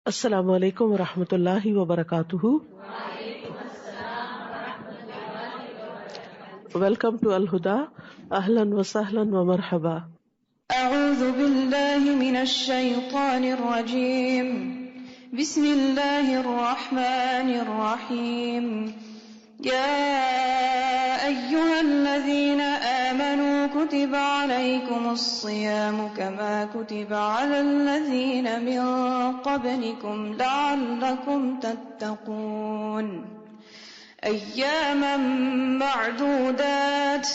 السلام علیکم ورحمۃ اللہ وبرکاتہ. ویلکم ٹو الہدا. اہلا وسہلا ومرحبا. اعوذ باللہ من الشیطان الرجیم. بسم اللہ الرحمن الرحیم. یا ایہا الذین آمنوا کتب علیکم الصیام کما کتب علی الذین من قبلکم لعلکم تتقون ایاما معدودات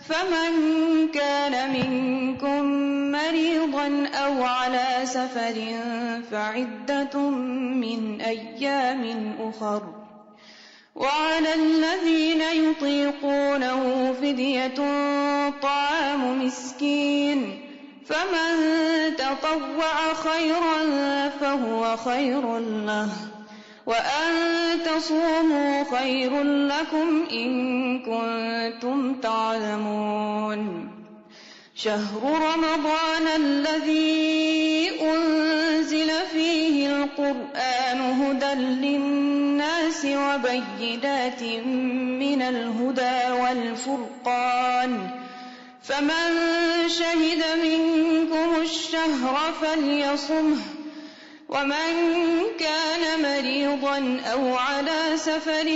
فمن كان منكم مريضا أو على سفر فعدة من أيام أخر وعلى الذين يطيقونه فدية طعام مسكين فمن تطوع خيرا فهو خير له وَأَن تَصُومُوا خَيْرٌ لَكُمْ إِن كُنتُمْ تَعْلَمُونَ. شَهْرُ رَمَضَانَ الَّذِي أُنزِلَ فِيهِ الْقُرْآنُ هُدًى لِّلنَّاسِ وَبَيِّنَاتٍ مِّنَ الْهُدَى وَالْفُرْقَانِ فَمَن شَهِدَ مِنكُمُ الشَّهْرَ فَلْيَصُمْهُ ومن كان مريضا أو على سفر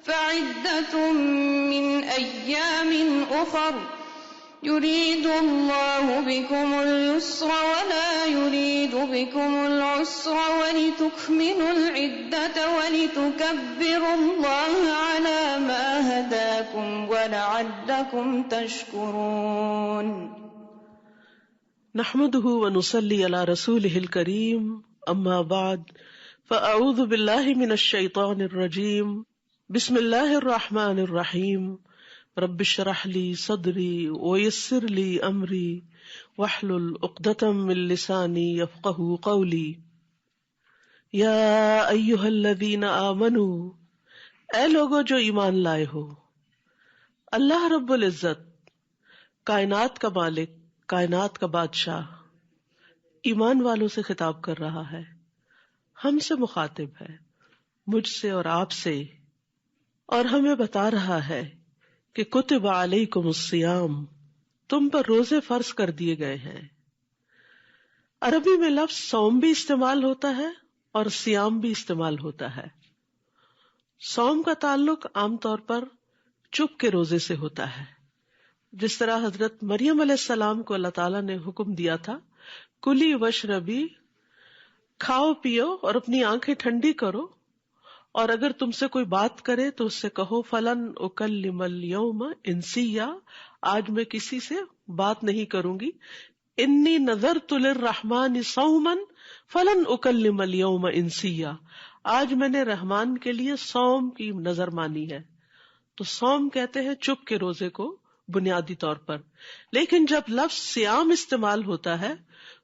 فعدة من أيام أخر يريد الله بكم اليسر ولا يريد بكم العسر ولتكملوا العدة ولتكبروا الله على ما هداكم ولعلكم تشكرون. نحمده ونصلي على رسوله الكريم. اما بعد فاعوذ بالله من الشيطان الرجيم. بسم الله الرحمن الرحيم. رب اشرح لي صدري ويسر لي امري واحلل عقدة من لساني يفقهوا قولي. يا ايها الذين آمنوا، اے لوگو جو ایمان لائے ہو. اللہ رب العزت کائنات کا مالک، کائنات کا بادشاہ ایمان والوں سے خطاب کر رہا ہے، ہم سے مخاطب ہے، مجھ سے اور آپ سے، اور ہمیں بتا رہا ہے کہ کتب علیکم الصیام، تم پر روزے فرض کر دیے گئے ہیں. عربی میں لفظ صوم بھی استعمال ہوتا ہے اور صیام بھی استعمال ہوتا ہے. صوم کا تعلق عام طور پر چپ کے روزے سے ہوتا ہے، جس طرح حضرت مریم علیہ السلام کو اللہ تعالیٰ نے حکم دیا تھا، کلی وشربی، کھاؤ پیو اور اپنی آنکھیں ٹھنڈی کرو، اور اگر تم سے کوئی بات کرے تو اس سے کہو فلن اکلم اليوم انسیا، آج میں کسی سے بات نہیں کروں گی. انی نذرت للرحمن صوما فلن اکلم اليوم انسیا، آج میں نے رحمان کے لیے صوم کی نظر مانی ہے. تو صوم کہتے ہیں چپ کے روزے کو بنیادی طور پر، لیکن جب لفظ صیام استعمال ہوتا ہے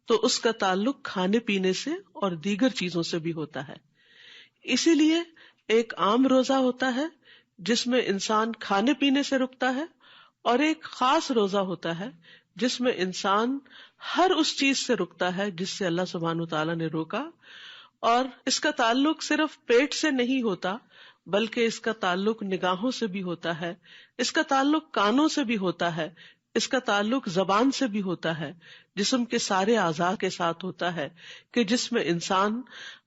تو اس کا تعلق کھانے پینے سے اور دیگر چیزوں سے بھی ہوتا ہے. اسی لیے ایک عام روزہ ہوتا ہے جس میں انسان کھانے پینے سے رکتا ہے، اور ایک خاص روزہ ہوتا ہے جس میں انسان ہر اس چیز سے رکتا ہے جس سے اللہ سبحانہ وتعالیٰ نے روکا. اور اس کا تعلق صرف پیٹ سے نہیں ہوتا بلکہ اس کا تعلق نگاہوں سے بھی ہوتا ہے، اس کا تعلق کانوں سے بھی ہوتا ہے، اس کا تعلق زبان سے بھی ہوتا ہے، جسم کے سارے اعضاء کے ساتھ ہوتا ہے، کہ جس میں انسان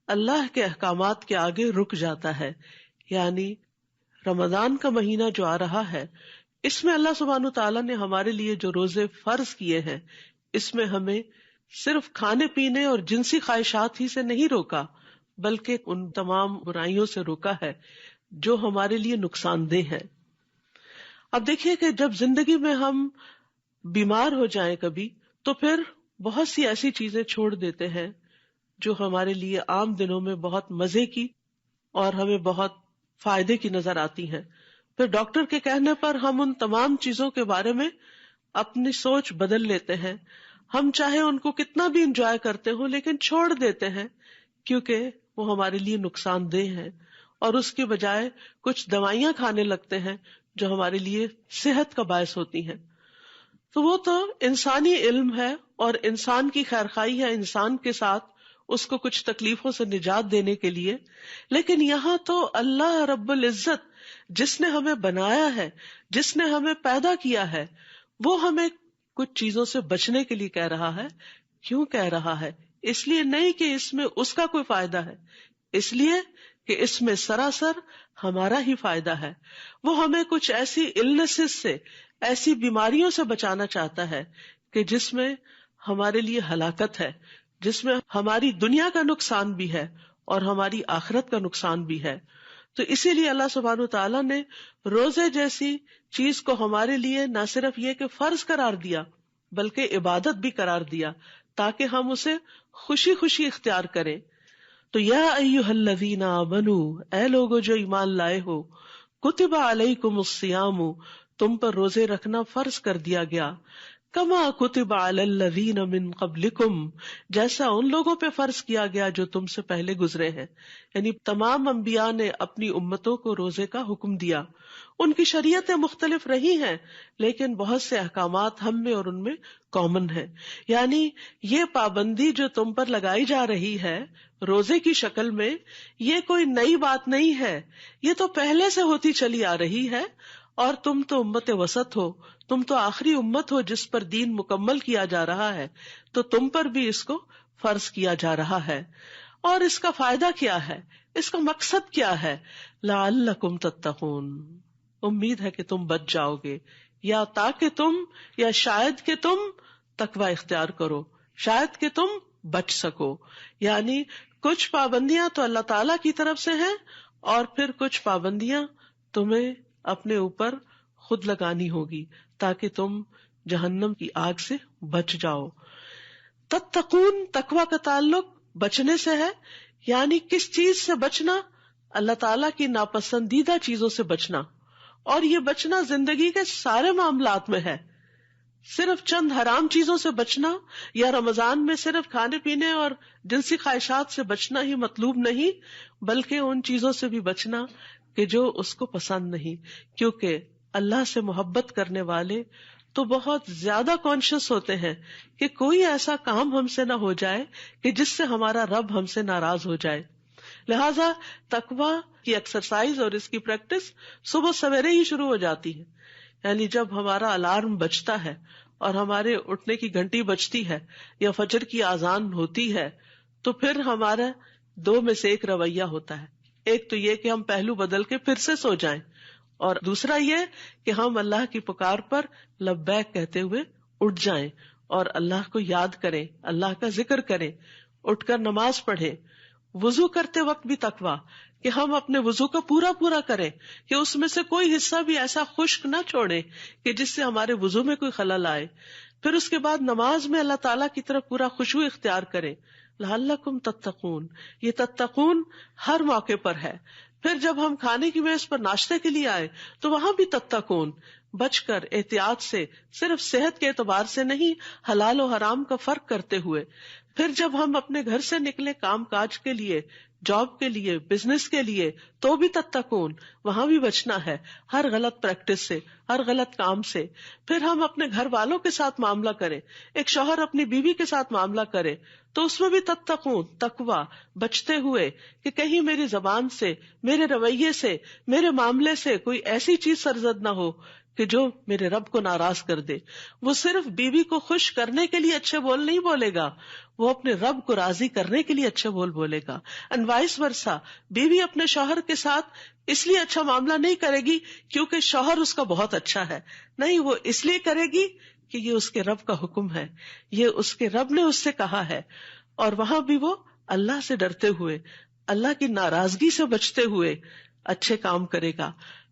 اللہ کے احکامات کے آگے رک جاتا ہے. یعنی رمضان کا مہینہ جو آ رہا ہے، اس میں اللہ سبحانہ تعالیٰ نے ہمارے لیے جو روزے فرض کیے ہیں، اس میں ہمیں صرف کھانے پینے اور جنسی خواہشات ہی سے نہیں روکا بلکہ ان تمام برائیوں سے روکا ہے جو ہمارے لیے نقصان دہ ہیں. اب دیکھیے کہ جب زندگی میں ہم بیمار ہو جائیں کبھی، تو پھر بہت سی ایسی چیزیں چھوڑ دیتے ہیں جو ہمارے لیے عام دنوں میں بہت مزے کی اور ہمیں بہت فائدے کی نظر آتی ہیں. پھر ڈاکٹر کے کہنے پر ہم ان تمام چیزوں کے بارے میں اپنی سوچ بدل لیتے ہیں. ہم چاہے ان کو کتنا بھی انجوائے کرتے ہوں لیکن چھوڑ دیتے ہیں کیونکہ وہ ہمارے لیے نقصان دہ ہیں، اور اس کے بجائے کچھ دوائیاں کھانے لگتے ہیں جو ہمارے لیے صحت کا باعث ہوتی ہیں. تو وہ تو انسانی علم ہے اور انسان کی خیرخواہی ہے انسان کے ساتھ، اس کو کچھ تکلیفوں سے نجات دینے کے لیے. لیکن یہاں تو اللہ رب العزت جس نے ہمیں بنایا ہے، جس نے ہمیں پیدا کیا ہے، وہ ہمیں کچھ چیزوں سے بچنے کے لیے کہہ رہا ہے. کیوں کہہ رہا ہے؟ اس لیے نہیں کہ اس میں اس کا کوئی فائدہ ہے، اس لیے کہ اس میں سراسر ہمارا ہی فائدہ ہے. وہ ہمیں کچھ ایسی النسز سے، ایسی بیماریوں سے بچانا چاہتا ہے کہ جس میں ہمارے لیے ہلاکت ہے، جس میں ہماری دنیا کا نقصان بھی ہے اور ہماری آخرت کا نقصان بھی ہے. تو اسی لیے اللہ سبحانہ تعالیٰ نے روزے جیسی چیز کو ہمارے لیے نہ صرف یہ کہ فرض قرار دیا بلکہ عبادت بھی قرار دیا تاکہ ہم اسے خوشی خوشی اختیار کریں. تو یا ایھا الذین آمنوا، اے لوگو جو ایمان لائے ہو، کتب علیکم الصیام، تم پر روزے رکھنا فرض کر دیا گیا، کما کتب علی الذین من قبلکم، جیسا ان لوگوں پہ فرض کیا گیا جو تم سے پہلے گزرے ہیں. یعنی تمام انبیاء نے اپنی امتوں کو روزے کا حکم دیا. ان کی شریعتیں مختلف رہی ہیں لیکن بہت سے احکامات ہم میں اور ان میں کامن ہیں. یعنی یہ پابندی جو تم پر لگائی جا رہی ہے روزے کی شکل میں، یہ کوئی نئی بات نہیں ہے، یہ تو پہلے سے ہوتی چلی آ رہی ہے. اور تم تو امت وسط ہو، تم تو آخری امت ہو جس پر دین مکمل کیا جا رہا ہے، تو تم پر بھی اس کو فرض کیا جا رہا ہے. اور اس کا فائدہ کیا ہے، اس کا مقصد کیا ہے؟ لعلکم تتقون، امید ہے کہ تم بچ جاؤ گے، یا تاکہ تم، یا شاید کہ تم تقوی اختیار کرو، شاید کہ تم بچ سکو. یعنی کچھ پابندیاں تو اللہ تعالی کی طرف سے ہیں اور پھر کچھ پابندیاں تمہیں اپنے اوپر خود لگانی ہوگی تاکہ تم جہنم کی آگ سے بچ جاؤ. تتقون، تقوی کا تعلق بچنے سے ہے. یعنی کس چیز سے بچنا؟ اللہ تعالیٰ کی ناپسندیدہ چیزوں سے بچنا. اور یہ بچنا زندگی کے سارے معاملات میں ہے. صرف چند حرام چیزوں سے بچنا یا رمضان میں صرف کھانے پینے اور جنسی خواہشات سے بچنا ہی مطلوب نہیں، بلکہ ان چیزوں سے بھی بچنا کہ جو اس کو پسند نہیں. کیونکہ اللہ سے محبت کرنے والے تو بہت زیادہ کانشیس ہوتے ہیں کہ کوئی ایسا کام ہم سے نہ ہو جائے کہ جس سے ہمارا رب ہم سے ناراض ہو جائے. لہذا تقویٰ کی ایکسرسائز اور اس کی پریکٹس صبح سویرے ہی شروع ہو جاتی ہے. یعنی جب ہمارا الارم بجتا ہے اور ہمارے اٹھنے کی گھنٹی بجتی ہے یا فجر کی اذان ہوتی ہے تو پھر ہمارا دو میں سے ایک رویہ ہوتا ہے. ایک تو یہ کہ ہم پہلو بدل کے پھر سے سو جائیں، اور دوسرا یہ کہ ہم اللہ کی پکار پر لبیک کہتے ہوئے اٹھ جائیں اور اللہ کو یاد کریں، اللہ کا ذکر کریں، اٹھ کر نماز پڑھیں. وضو کرتے وقت بھی تقویٰ کہ ہم اپنے وضو کو پورا پورا کریں، کہ اس میں سے کوئی حصہ بھی ایسا خشک نہ چھوڑیں کہ جس سے ہمارے وضو میں کوئی خلل آئے. پھر اس کے بعد نماز میں اللہ تعالیٰ کی طرف پورا خشوع اختیار کریں. لعلکم تتقون، یہ تتقون ہر موقع پر ہے. پھر جب ہم کھانے کی میز پر ناشتے کے لیے آئے تو وہاں بھی تتقون، بچ کر احتیاط سے، صرف صحت کے اعتبار سے نہیں، حلال و حرام کا فرق کرتے ہوئے. پھر جب ہم اپنے گھر سے نکلے کام کاج کے لیے، جاب کے لیے، بزنس کے لیے، تو بھی تتقون، وہاں بھی بچنا ہے ہر غلط پریکٹس سے، ہر غلط کام سے. پھر ہم اپنے گھر والوں کے ساتھ معاملہ کریں، ایک شوہر اپنی بیوی کے ساتھ معاملہ کرے تو اس میں بھی تتقون، تقویٰ، بچتے ہوئے کہ کہیں میری زبان سے، میرے رویے سے، میرے معاملے سے کوئی ایسی چیز سرزد نہ ہو کہ جو میرے رب کو ناراض کر دے. وہ صرف بیوی کو خوش کرنے کے لیے اچھے بول نہیں بولے گا، وہ اپنے رب کو راضی کرنے کے لیے اچھے بول بولے گا. اینڈ وائس ورسا، بیوی اپنے شوہر کے ساتھ اس لیے اچھا معاملہ نہیں کرے گی کیونکہ شوہر اس کا بہت اچھا ہے، نہیں، وہ اس لیے کرے گی کہ یہ اس کے رب کا حکم ہے، یہ اس کے رب نے اس سے کہا ہے. اور وہاں بھی وہ اللہ سے ڈرتے ہوئے، اللہ کی ناراضگی سے بچتے ہوئے اچھے کام کرے گا.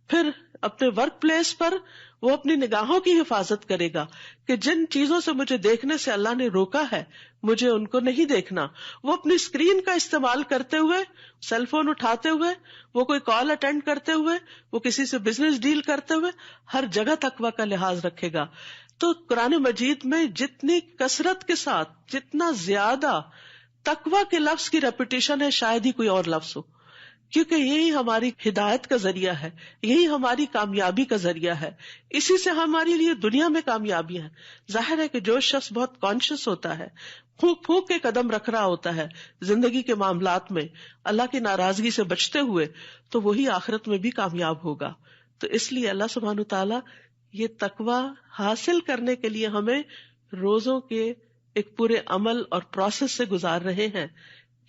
پھر اپنے ورک پلیس پر وہ اپنی نگاہوں کی حفاظت کرے گا کہ جن چیزوں سے مجھے دیکھنے سے اللہ نے روکا ہے مجھے ان کو نہیں دیکھنا. وہ اپنی اسکرین کا استعمال کرتے ہوئے، سیل فون اٹھاتے ہوئے، وہ کوئی کال اٹینڈ کرتے ہوئے، وہ کسی سے بزنس ڈیل کرتے ہوئے ہر جگہ تقویٰ کا لحاظ رکھے گا. تو قرآن مجید میں جتنی کثرت کے ساتھ، جتنا زیادہ تقویٰ کے لفظ کی ریپیٹیشن ہے شاید ہی کوئی اور لفظ ہو. کیونکہ یہی ہماری ہدایت کا ذریعہ ہے، یہی ہماری کامیابی کا ذریعہ ہے، اسی سے ہمارے لیے دنیا میں کامیابی ہے۔ ظاہر ہے کہ جو شخص بہت کانشیس ہوتا ہے، پھونک پھونک کے قدم رکھ رہا ہوتا ہے زندگی کے معاملات میں اللہ کی ناراضگی سے بچتے ہوئے، تو وہی آخرت میں بھی کامیاب ہوگا۔ تو اس لیے اللہ سبحانہ تعالیٰ یہ تقویٰ حاصل کرنے کے لیے ہمیں روزوں کے ایک پورے عمل اور پروسیس سے گزار رہے ہیں،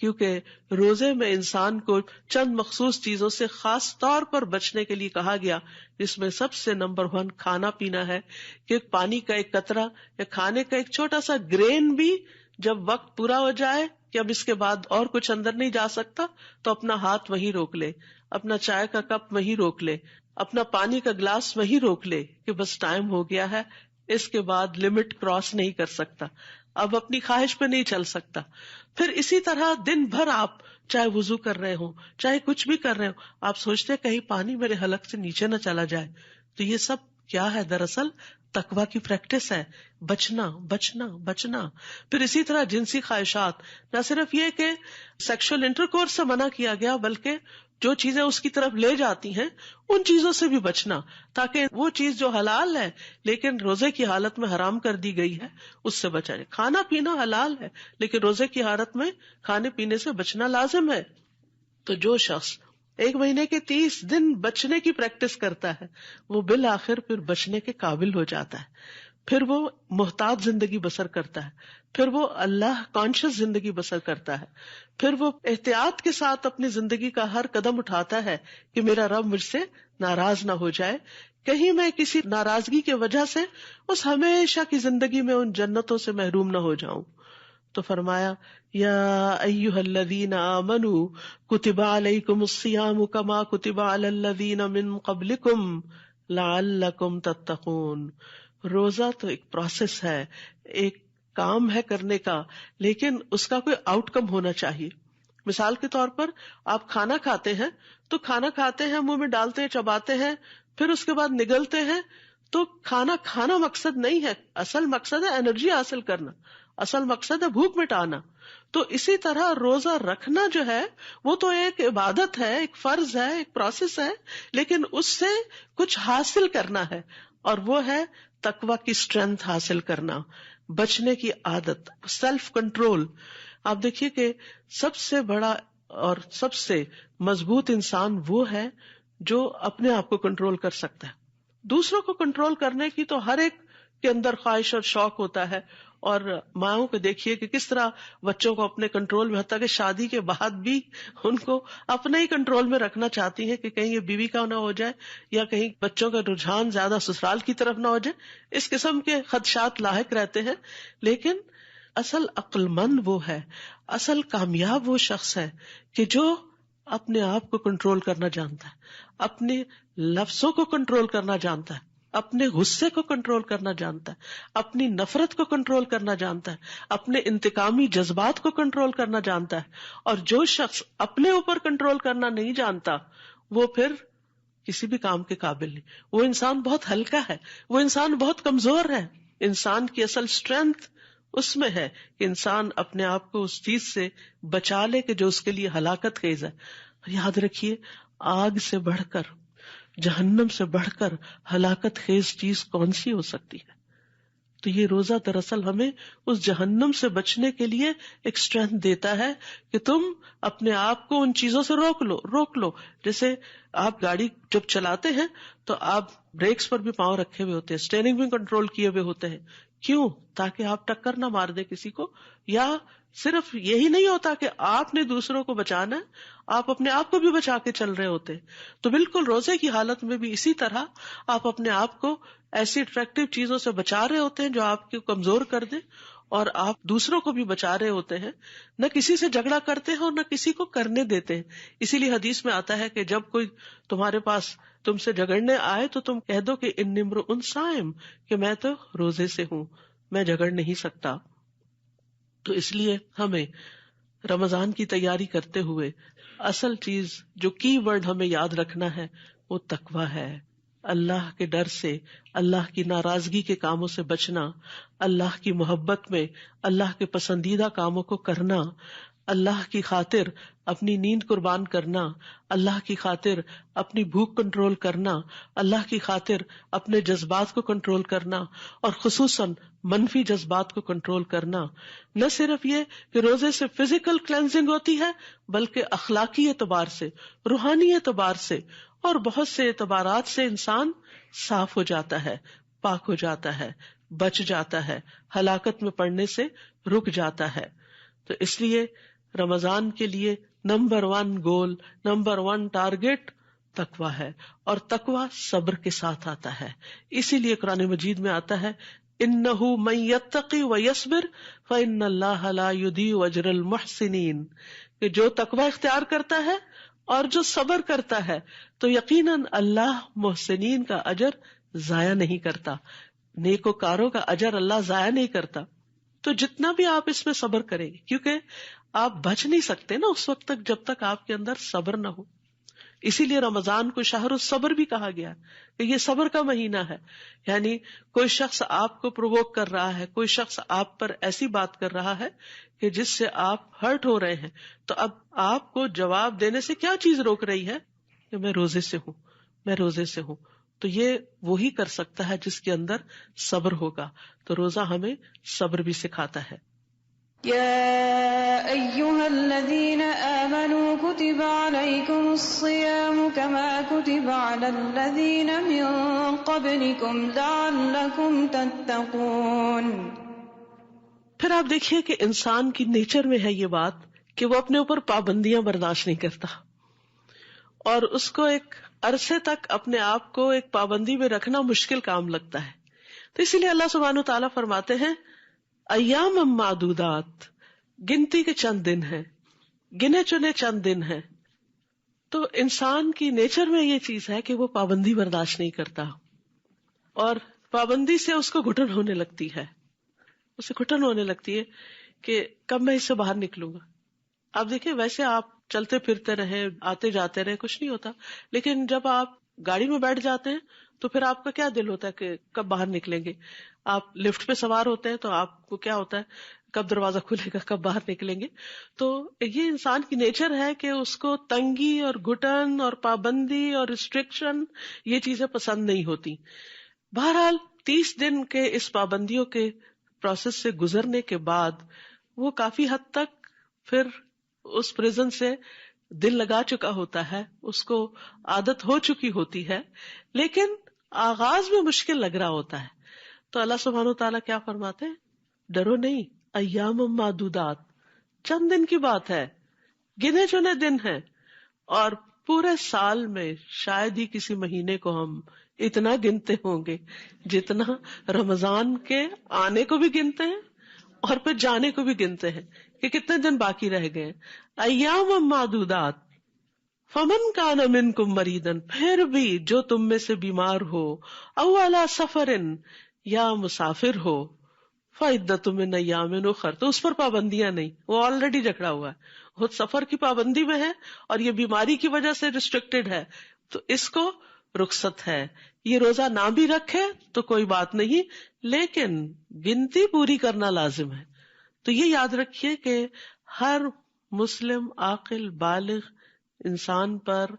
کیونکہ روزے میں انسان کو چند مخصوص چیزوں سے خاص طور پر بچنے کے لیے کہا گیا، جس میں سب سے نمبر 1 کھانا پینا ہے، کہ پانی کا ایک قطرہ یا کھانے کا ایک چھوٹا سا گرین بھی جب وقت پورا ہو جائے کہ اب اس کے بعد اور کچھ اندر نہیں جا سکتا، تو اپنا ہاتھ وہیں روک لے، اپنا چائے کا کپ وہیں روک لے، اپنا پانی کا گلاس وہیں روک لے کہ بس ٹائم ہو گیا ہے، اس کے بعد لمٹ کراس نہیں کر سکتا، اب اپنی خواہش پہ نہیں چل سکتا۔ پھر اسی طرح دن بھر آپ چاہے وضو کر رہے ہوں، چاہے کچھ بھی کر رہے ہوں، آپ سوچتے ہیں کہیں پانی میرے حلق سے نیچے نہ چلا جائے، تو یہ سب کیا ہے؟ دراصل تقویٰ کی پریکٹس ہے، بچنا بچنا بچنا۔ پھر اسی طرح جنسی خواہشات، نہ صرف یہ کہ سیکشل انٹرکورس سے منع کیا گیا، بلکہ جو چیزیں اس کی طرف لے جاتی ہیں ان چیزوں سے بھی بچنا، تاکہ وہ چیز جو حلال ہے لیکن روزے کی حالت میں حرام کر دی گئی ہے اس سے بچا جائے۔ کھانا پینا حلال ہے لیکن روزے کی حالت میں کھانے پینے سے بچنا لازم ہے۔ تو جو شخص 1 مہینے کے 30 دن بچنے کی پریکٹس کرتا ہے، وہ بالآخر پھر بچنے کے قابل ہو جاتا ہے، پھر وہ محتاط زندگی بسر کرتا ہے، پھر وہ اللہ کانشیس زندگی بسر کرتا ہے، پھر وہ احتیاط کے ساتھ اپنی زندگی کا ہر قدم اٹھاتا ہے کہ میرا رب مجھ سے ناراض نہ ہو جائے، کہیں میں کسی ناراضگی کی وجہ سے اس ہمیشہ کی زندگی میں ان جنتوں سے محروم نہ ہو جاؤں۔ تو فرمایا یا ایھا الذین آمنوا کتب علیکم الصیام کما کتب علی الذین من قبلکم لعلکم تتقون۔ روزہ تو ایک پروسیس ہے، ایک کام ہے کرنے کا، لیکن اس کا کوئی آؤٹ کم ہونا چاہیے۔ مثال کے طور پر آپ کھانا کھاتے ہیں تو کھانا کھاتے ہیں، منہ میں ڈالتے ہیں، چباتے ہیں، پھر اس کے بعد نگلتے ہیں، تو کھانا کھانا مقصد نہیں ہے، اصل مقصد ہے انرجی حاصل کرنا، اصل مقصد ہے بھوک مٹانا۔ تو اسی طرح روزہ رکھنا جو ہے وہ تو ایک عبادت ہے، ایک فرض ہے، ایک پروسیس ہے، لیکن اس سے کچھ حاصل کرنا ہے، اور وہ ہے تقویٰ کی اسٹرینتھ حاصل کرنا، بچنے کی عادت، سیلف کنٹرول۔ آپ دیکھیے کہ سب سے بڑا اور سب سے مضبوط انسان وہ ہے جو اپنے آپ کو کنٹرول کر سکتا ہے۔ دوسروں کو کنٹرول کرنے کی تو ہر ایک کے اندر خواہش اور شوق ہوتا ہے، اور ماؤں کو دیکھیے کہ کس طرح بچوں کو اپنے کنٹرول میں، حتیٰ کہ شادی کے بعد بھی ان کو اپنے ہی کنٹرول میں رکھنا چاہتی ہیں کہ کہیں یہ بیوی کا نہ ہو جائے، یا کہیں بچوں کا رجحان زیادہ سسرال کی طرف نہ ہو جائے، اس قسم کے خدشات لاحق رہتے ہیں۔ لیکن اصل عقل مند وہ ہے، اصل کامیاب وہ شخص ہے کہ جو اپنے آپ کو کنٹرول کرنا جانتا ہے، اپنے لفظوں کو کنٹرول کرنا جانتا ہے، اپنے غصے کو کنٹرول کرنا جانتا ہے، اپنی نفرت کو کنٹرول کرنا جانتا ہے، اپنے انتقامی جذبات کو کنٹرول کرنا جانتا ہے۔ اور جو شخص اپنے اوپر کنٹرول کرنا نہیں جانتا وہ پھر کسی بھی کام کے قابل نہیں، وہ انسان بہت ہلکا ہے، وہ انسان بہت کمزور ہے۔ انسان کی اصل اسٹرینتھ اس میں ہے کہ انسان اپنے آپ کو اس چیز سے بچا لے کہ جو اس کے لیے ہلاکت خیز ہے۔ یاد رکھیے، آگ سے بڑھ کر، جہنم سے بڑھ کر ہلاکت خیز چیز کون سی ہو سکتی ہے؟ تو یہ روزہ دراصل ہمیں اس جہنم سے بچنے کے لیے ایک اسٹرینتھ دیتا ہے کہ تم اپنے آپ کو ان چیزوں سے روک لو۔ جیسے آپ گاڑی جب چلاتے ہیں تو آپ بریکس پر بھی پاؤں رکھے ہوئے ہوتے ہیں، اسٹیئرنگ بھی کنٹرول کیے ہوئے ہوتے ہیں، کیوں؟ تاکہ آپ ٹکر نہ مار دیں کسی کو۔ یا صرف یہی نہیں ہوتا کہ آپ نے دوسروں کو بچانا ہے، آپ اپنے آپ کو بھی بچا کے چل رہے ہوتے ہیں۔ تو بالکل روزے کی حالت میں بھی اسی طرح آپ اپنے آپ کو ایسی اٹریکٹیو چیزوں سے بچا رہے ہوتے ہیں جو آپ کو کمزور کر دیں، اور آپ دوسروں کو بھی بچا رہے ہوتے ہیں، نہ کسی سے جھگڑا کرتے ہیں اور نہ کسی کو کرنے دیتے ہیں۔ اسی لیے حدیث میں آتا ہے کہ جب کوئی تمہارے پاس تم سے جھگڑنے آئے تو تم کہہ دو کہ انی امرؤ صائم، کہ میں تو روزے سے ہوں، میں جھگڑ نہیں سکتا۔ تو اس لیے ہمیں رمضان کی تیاری کرتے ہوئے اصل چیز جو کی ورڈ ہمیں یاد رکھنا ہے وہ تقویٰ ہے، اللہ کے ڈر سے، اللہ کی ناراضگی کے کاموں سے بچنا، اللہ کی محبت میں اللہ کے پسندیدہ کاموں کو کرنا، اللہ کی خاطر اپنی نیند قربان کرنا، اللہ کی خاطر اپنی بھوک کنٹرول کرنا، اللہ کی خاطر اپنے جذبات کو کنٹرول کرنا، اور خصوصاً منفی جذبات کو کنٹرول کرنا. نہ صرف یہ کہ روزے سے فزیکل کلینزنگ ہوتی ہے، بلکہ اخلاقی اعتبار سے، روحانی اعتبار سے اور بہت سے اعتبارات سے انسان صاف ہو جاتا ہے، پاک ہو جاتا ہے، بچ جاتا ہے، ہلاکت میں پڑنے سے رک جاتا ہے. تو اس لیے رمضان کے لیے نمبر 1 گول، نمبر 1 ٹارگٹ تقوی ہے، اور تقوی صبر کے ساتھ آتا ہے. اسی لیے قرآن مجید میں آتا ہے انہ من یتقی ویصبر فان اللہ لا یضیع اجر المحسنین، کہ جو تقوی اختیار کرتا ہے اور جو صبر کرتا ہے تو یقیناً اللہ محسنین کا اجر ضائع نہیں کرتا، نیکوکاروں کا اجر اللہ ضائع نہیں کرتا. تو جتنا بھی آپ اس میں صبر کریں گے، کیونکہ آپ بچ نہیں سکتے نا اس وقت تک جب تک آپ کے اندر صبر نہ ہو. اسی لیے رمضان کو شہر الصبر بھی کہا گیا کہ یہ صبر کا مہینہ ہے. یعنی کوئی شخص آپ کو پرووک کر رہا ہے، کوئی شخص آپ پر ایسی بات کر رہا ہے کہ جس سے آپ ہرٹ ہو رہے ہیں، تو اب آپ کو جواب دینے سے کیا چیز روک رہی ہے کہ میں روزے سے ہوں، میں روزے سے ہوں. تو یہ وہی کر سکتا ہے جس کے اندر صبر ہوگا. تو روزہ ہمیں صبر بھی سکھاتا ہے. يا أيها الذين آمنوا كتب عليكم الصيام كما كتب على الذين من قبلكم لعلكم تتقون. پھر آپ دیکھیے کہ انسان کی نیچر میں ہے یہ بات کہ وہ اپنے اوپر پابندیاں برداشت نہیں کرتا، اور اس کو ایک عرصے تک اپنے آپ کو ایک پابندی میں رکھنا مشکل کام لگتا ہے. تو اسی لیے اللہ سبحانہ و تعالیٰ فرماتے ہیں ایام معدودات، گنتی کے چند دن ہیں، گنے چنے چند دن ہیں. تو انسان کی نیچر میں یہ چیز ہے کہ وہ پابندی برداشت نہیں کرتا، اور پابندی سے اس کو گھٹن ہونے لگتی ہے، اسے گھٹن ہونے لگتی ہے کہ کب میں اس سے باہر نکلوں گا. آپ دیکھیں ویسے آپ چلتے پھرتے رہے، آتے جاتے رہے، کچھ نہیں ہوتا، لیکن جب آپ گاڑی میں بیٹھ جاتے ہیں تو پھر آپ کا کیا دل ہوتا ہے کہ کب باہر نکلیں گے. آپ لفٹ پہ سوار ہوتے ہیں تو آپ کو کیا ہوتا ہے کب دروازہ کھلے گا، کب باہر نکلیں گے. تو یہ انسان کی نیچر ہے کہ اس کو تنگی اور گھٹن اور پابندی اور ریسٹرکشن یہ چیزیں پسند نہیں ہوتی. بہرحال 30 دن کے اس پابندیوں کے پروسیس سے گزرنے کے بعد وہ کافی حد تک پھر اس پریزن سے دل لگا چکا ہوتا ہے، اس کو عادت ہو چکی ہوتی ہے، لیکن آغاز میں مشکل لگ رہا ہوتا ہے. تو اللہ سبحانہ و تعالیٰ کیا فرماتے ہیں، ڈرو نہیں، ایام معدودات، چند دن کی بات ہے، گنے چنے دن ہیں، اور پورے سال میں شاید ہی کسی مہینے کو ہم اتنا گنتے ہوں گے جتنا رمضان کے آنے کو بھی گنتے ہیں اور پھر جانے کو بھی گنتے ہیں کہ کتنے دن باقی رہ گئے. ایام معدودات فمن کان منکم مریضا، پھر بھی جو تم میں سے بیمار ہو، او علی سفر، یا مسافر ہو، فعدۃ من ایام اخر، تو اس پر پابندیاں نہیں، وہ آلریڈی جکڑا ہوا ہے، خود سفر کی پابندی میں ہے اور یہ بیماری کی وجہ سے ریسٹرکٹیڈ ہے، تو اس کو رخصت ہے. یہ روزہ نہ بھی رکھے تو کوئی بات نہیں، لیکن گنتی پوری کرنا لازم ہے. تو یہ یاد رکھیے کہ ہر مسلم عاقل بالغ انسان پر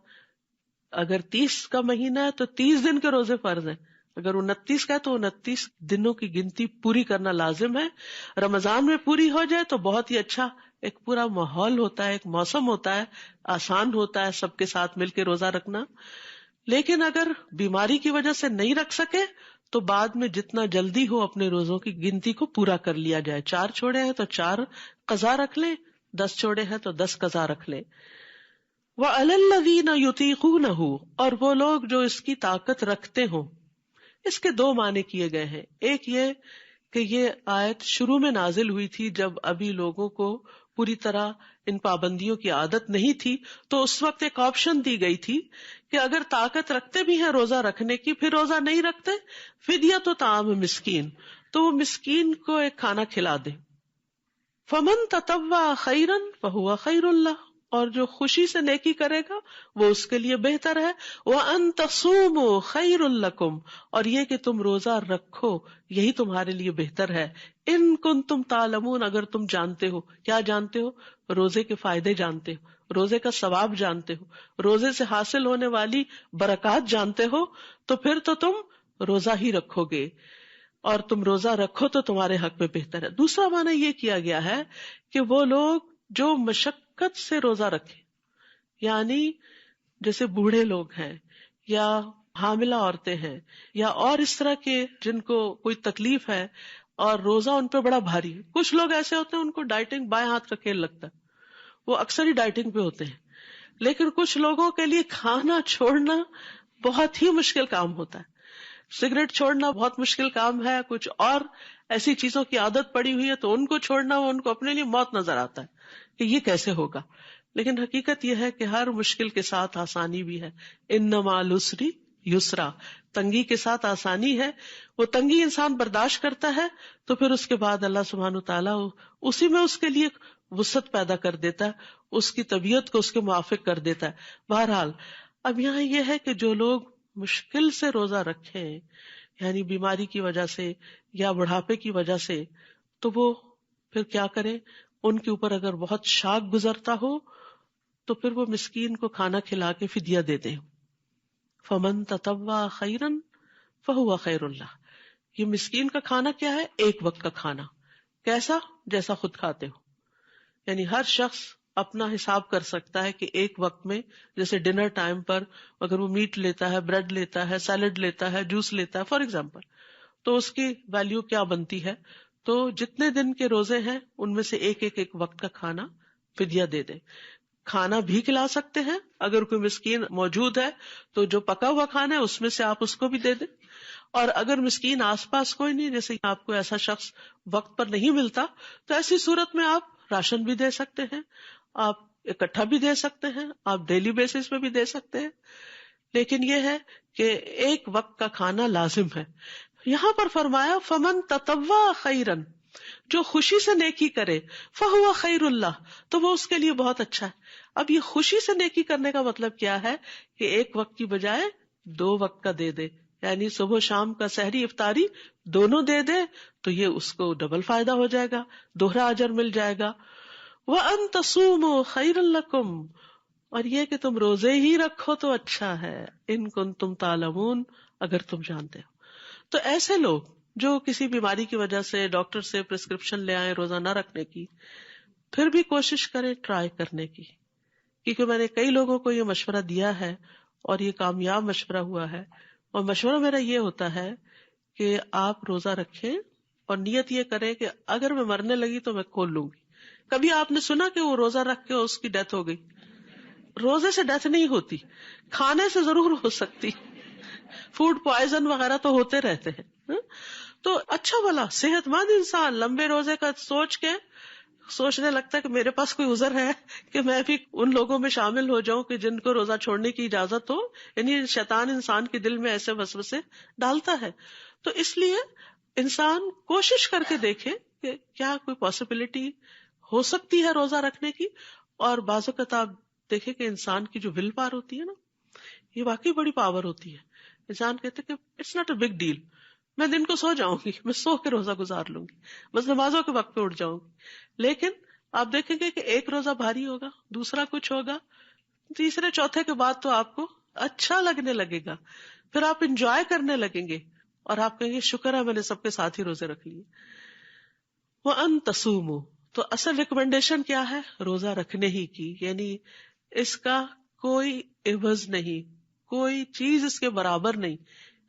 اگر 30 کا مہینہ ہے تو 30 دن کے روزے فرض ہیں، اگر 29 کا ہے تو 29 دنوں کی گنتی پوری کرنا لازم ہے. رمضان میں پوری ہو جائے تو بہت ہی اچھا، ایک پورا ماحول ہوتا ہے، ایک موسم ہوتا ہے، آسان ہوتا ہے سب کے ساتھ مل کے روزہ رکھنا. لیکن اگر بیماری کی وجہ سے نہیں رکھ سکے تو بعد میں جتنا جلدی ہو اپنے روزوں کی گنتی کو پورا کر لیا جائے. 4 چھوڑے ہیں تو 4 قضا رکھ لیں، 10 چھوڑے ہیں تو 10 قضا رکھ لیں. وَعَلَى الَّذِينَ يُطِيقُونَهُ، اور وہ لوگ جو اس کی طاقت رکھتے ہوں. اس کے 2 معنی کیے گئے ہیں. ایک یہ کہ یہ آیت شروع میں نازل ہوئی تھی جب ابھی لوگوں کو پوری طرح ان پابندیوں کی عادت نہیں تھی، تو اس وقت ایک آپشن دی گئی تھی کہ اگر طاقت رکھتے بھی ہیں روزہ رکھنے کی، پھر روزہ نہیں رکھتے، فدیہ تو طعام مسکین، تو وہ مسکین کو ایک کھانا کھلا دیں. فمن تطوع خیرا فہو خیر اللہ، اور جو خوشی سے نیکی کرے گا وہ اس کے لیے بہتر ہے. وَأَن تَصُومُوا خَيْرٌ لَكُمْ، اور یہ کہ تم روزہ رکھو یہی تمہارے لیے بہتر ہے. ان کنتم تعلمون، اگر تم جانتے ہو. کیا جانتے ہو؟ روزے کے فائدے جانتے ہو، روزے کا ثواب جانتے ہو، روزے سے حاصل ہونے والی برکات جانتے ہو، تو پھر تو تم روزہ ہی رکھو گے، اور تم روزہ رکھو تو تمہارے حق میں بہتر ہے. دوسرا معنی یہ کیا گیا ہے کہ وہ لوگ جو مشقت سے روزہ رکھے، یعنی جیسے بوڑھے لوگ ہیں یا حاملہ عورتیں ہیں یا اور اس طرح کے جن کو کوئی تکلیف ہے اور روزہ ان پہ بڑا بھاری. کچھ لوگ ایسے ہوتے ہیں ان کو ڈائٹنگ بائیں ہاتھ کا کھیل لگتا ہے، وہ اکثر ہی ڈائٹنگ پہ ہوتے ہیں. لیکن کچھ لوگوں کے لیے کھانا چھوڑنا بہت ہی مشکل کام ہوتا ہے. سگریٹ چھوڑنا بہت مشکل کام ہے، کچھ اور ایسی چیزوں کی عادت پڑی ہوئی ہے تو ان کو چھوڑنا وہ ان کو اپنے لیے موت نظر آتا ہے کہ یہ کیسے ہوگا. لیکن حقیقت یہ ہے کہ ہر مشکل کے ساتھ آسانی بھی ہے. ان مع العسر یسرا، تنگی کے ساتھ آسانی ہے. وہ تنگی انسان برداشت کرتا ہے تو پھر اس کے بعد اللہ سبحانہ وتعالیٰ اسی میں اس کے لیے وسعت پیدا کر دیتا ہے، اس کی طبیعت کو اس کے موافق کر دیتا ہے. بہرحال اب یہاں یہ ہے کہ جو لوگ مشکل سے روزہ رکھیں، یعنی بیماری کی وجہ سے یا بڑھاپے کی وجہ سے، تو وہ پھر کیا کریں؟ ان کے اوپر اگر بہت شاق گزرتا ہو تو پھر وہ مسکین کو کھانا کھلا کے فدیہ دے دیں. فمن تطوع خیرا فہو خیر اللہ. یہ مسکین کا کھانا کیا ہے؟ ایک وقت کا کھانا. کیسا؟ جیسا خود کھاتے ہو. یعنی ہر شخص اپنا حساب کر سکتا ہے کہ ایک وقت میں، جیسے ڈنر ٹائم پر اگر وہ میٹ لیتا ہے، بریڈ لیتا ہے، سیلڈ لیتا ہے، جوس لیتا ہے فار ایگزامپل، تو اس کی ویلیو کیا بنتی ہے. تو جتنے دن کے روزے ہیں ان میں سے ایک وقت کا کھانا فدیہ دے دیں. کھانا بھی کھلا سکتے ہیں، اگر کوئی مسکین موجود ہے تو جو پکا ہوا کھانا ہے اس میں سے آپ اس کو بھی دے دیں. اور اگر مسکین آس پاس کوئی نہیں، جیسے آپ کو ایسا شخص وقت پر نہیں ملتا، تو ایسی صورت میں آپ راشن بھی دے سکتے ہیں، آپ اکٹھا بھی دے سکتے ہیں، آپ ڈیلی بیسس پہ بھی دے سکتے ہیں. لیکن یہ ہے کہ ایک وقت کا کھانا لازم ہے. یہاں پر فرمایا فمن تطوع خیرن، جو خوشی سے نیکی کرے، فہو خیر اللہ، تو وہ اس کے لیے بہت اچھا ہے. اب یہ خوشی سے نیکی کرنے کا مطلب کیا ہے کہ ایک وقت کی بجائے 2 وقت کا دے دے، یعنی صبح شام کا سحری افطاری دونوں دے دے تو یہ اس کو ڈبل فائدہ ہو جائے گا، دوہرا اجر مل جائے گا. وَأَن تَصُومُوا خَيْرٌ لَكُمْ، اور یہ کہ تم روزے ہی رکھو تو اچھا ہے. ان کنتم تعلمون، اگر تم جانتے ہو. تو ایسے لوگ جو کسی بیماری کی وجہ سے ڈاکٹر سے پرسکرپشن لے آئے روزہ نہ رکھنے کی، پھر بھی کوشش کریں ٹرائی کرنے کی، کیونکہ میں نے کئی لوگوں کو یہ مشورہ دیا ہے اور یہ کامیاب مشورہ ہوا ہے. اور مشورہ میرا یہ ہوتا ہے کہ آپ روزہ رکھیں اور نیت یہ کریں کہ اگر میں مرنے لگی تو میں کھول لوں گی. کبھی آپ نے سنا کہ وہ روزہ رکھ کے اس کی ڈیتھ ہو گئی؟ روزے سے ڈیتھ نہیں ہوتی، کھانے سے ضرور ہو سکتی، فوڈ پوائزن وغیرہ تو ہوتے رہتے ہیں. تو اچھا بھلا صحت مند انسان لمبے روزے کا سوچ کے سوچنے لگتا ہے کہ میرے پاس کوئی عذر ہے کہ میں بھی ان لوگوں میں شامل ہو جاؤں کہ جن کو روزہ چھوڑنے کی اجازت ہو. یعنی شیطان انسان کے دل میں ایسے وسوسے ڈالتا ہے. تو اس لیے انسان کوشش کر کے دیکھے کہ کیا کوئی پاسبلٹی ہو سکتی ہے روزہ رکھنے کی. اور بعض اوقات آپ دیکھیں کہ انسان کی جو ول پاور ہوتی ہے نا، یہ واقعی بڑی پاور ہوتی ہے. انسان کہتے کہ it's not a big deal, میں دن کو سو جاؤں گی، میں سو کے روزہ گزار لوں گی، بس نمازوں کے وقت پہ اٹھ جاؤں گی. لیکن آپ دیکھیں گے کہ ایک روزہ بھاری ہوگا، دوسرا کچھ ہوگا، تیسرے چوتھے کے بعد تو آپ کو اچھا لگنے لگے گا، پھر آپ انجوائے کرنے لگیں گے اور آپ کہیں گے شکر ہے میں نے سب کے ساتھ ہی روزے رکھ لیے. وَأَن تَصُومُوا، تو اصل ریکمنڈیشن کیا ہے؟ روزہ رکھنے ہی کی. یعنی اس کا کوئی عوض نہیں، کوئی چیز اس کے برابر نہیں.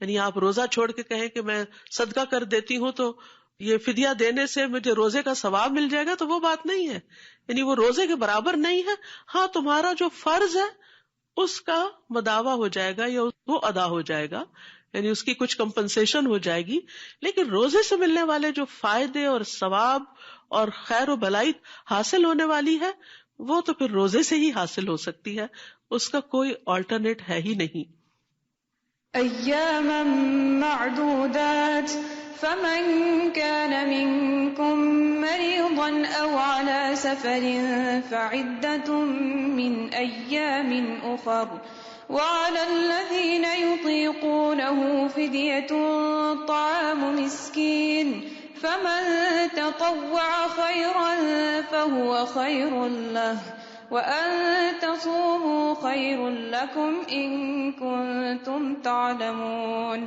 یعنی آپ روزہ چھوڑ کے کہیں کہ میں صدقہ کر دیتی ہوں تو یہ فدیہ دینے سے مجھے روزے کا ثواب مل جائے گا، تو وہ بات نہیں ہے. یعنی وہ روزے کے برابر نہیں ہے. ہاں تمہارا جو فرض ہے اس کا مداوع ہو جائے گا یا وہ ادا ہو جائے گا، یعنی اس کی کچھ کمپنسیشن ہو جائے گی. لیکن روزے سے ملنے والے جو فائدے اور ثواب اور خیر و بھلائی حاصل ہونے والی ہے وہ تو پھر روزے سے ہی حاصل ہو سکتی ہے، اس کا کوئی آلٹرنیٹ ہے ہی نہیں. ایاما معدودات فمن كان منكم مريضا أو على سفر فعدة من أيام أخر وعلى الذين يطيقونه فدية طعام مسكين فمن تطوع خيرا فهو خير له وأن تصوموا خير لكم إن كنتم تعلمون.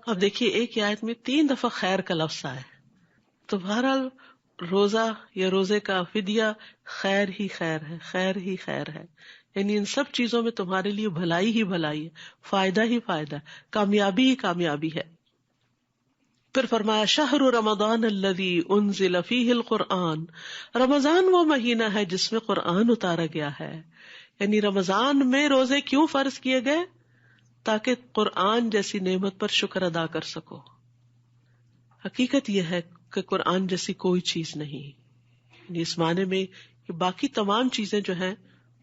اب دیکھیے ایک ہی آیت میں 3 دفعہ خیر کا لفظ آیا. تو بہرحال روزہ یا روزے کا فدیہ خیر ہی خیر ہے، خیر ہی خیر ہے. یعنی ان سب چیزوں میں تمہارے لیے بھلائی ہی بھلائی ہے، فائدہ ہی فائدہ، کامیابی ہی کامیابی ہے. پھر فرمایا شہر رمضان الذی انزل فیہ القرآن، رمضان وہ مہینہ ہے جس میں قرآن اتارا گیا ہے. یعنی رمضان میں روزے کیوں فرض کیے گئے؟ تاکہ قرآن جیسی نعمت پر شکر ادا کر سکو. حقیقت یہ ہے کہ قرآن جیسی کوئی چیز نہیں. یعنی اس معنی میں کہ باقی تمام چیزیں جو ہیں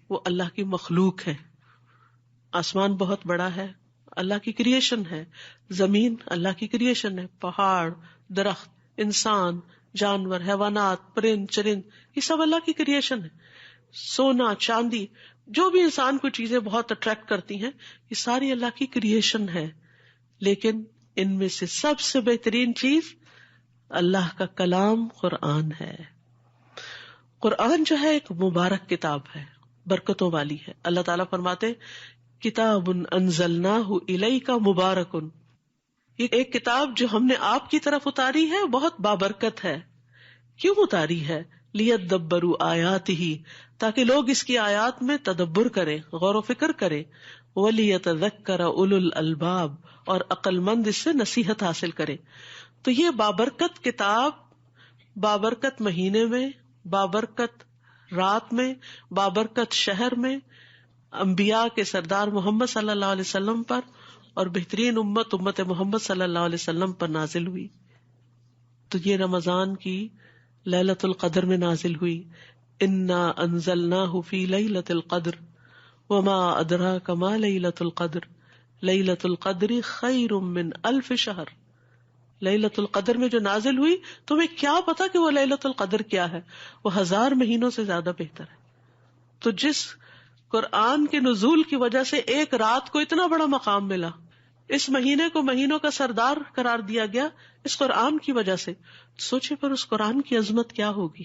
وہ اللہ کی مخلوق ہے. آسمان بہت بڑا ہے، اللہ کی کریشن ہے. زمین اللہ کی کریشن ہے. پہاڑ، درخت، انسان، جانور، حیوانات، پرند چرند، یہ سب اللہ کی کریشن ہے. سونا، چاندی، جو بھی انسان کو چیزیں بہت اٹریکٹ کرتی ہیں، یہ ساری اللہ کی کریشن ہے. لیکن ان میں سے سب سے بہترین چیز اللہ کا کلام قرآن ہے. قرآن جو ہے ایک مبارک کتاب ہے، برکتوں والی ہے. اللہ تعالیٰ فرماتے کتاب انزلناہ الیک مبارک، یہ ایک کتاب جو ہم نے آپ کی طرف اتاری ہے بہت بابرکت ہے. کیوں اتاری ہے؟ لیدبروا آیاتہ، تاکہ لوگ اس کی آیات میں تدبر کریں، غور و فکر کریں. ولیتذکر اولو الالباب، اور عقل مند اس سے نصیحت حاصل کریں. تو یہ بابرکت کتاب بابرکت مہینے میں، بابرکت رات میں، بابرکت شہر میں، انبیاء کے سردار محمد صلی اللہ علیہ وسلم پر اور بہترین امت محمد صلی اللہ علیہ وسلم پر نازل ہوئی. تو یہ رمضان کی لیلۃ القدر میں نازل ہوئی. انا انزلناہ فی لیلۃ القدر وما ادراک ما لیلۃ القدر لیلۃ القدر خیر من الف شہر. لیلۃ القدر میں جو نازل ہوئی، تمہیں کیا پتا کہ وہ لیلۃ القدر کیا ہے؟ وہ 1000 مہینوں سے زیادہ بہتر ہے. تو جس قرآن کے نزول کی وجہ سے ایک رات کو اتنا بڑا مقام ملا، اس مہینے کو مہینوں کا سردار قرار دیا گیا اس قرآن کی وجہ سے. سوچے پر اس قرآن کی عظمت کیا ہوگی،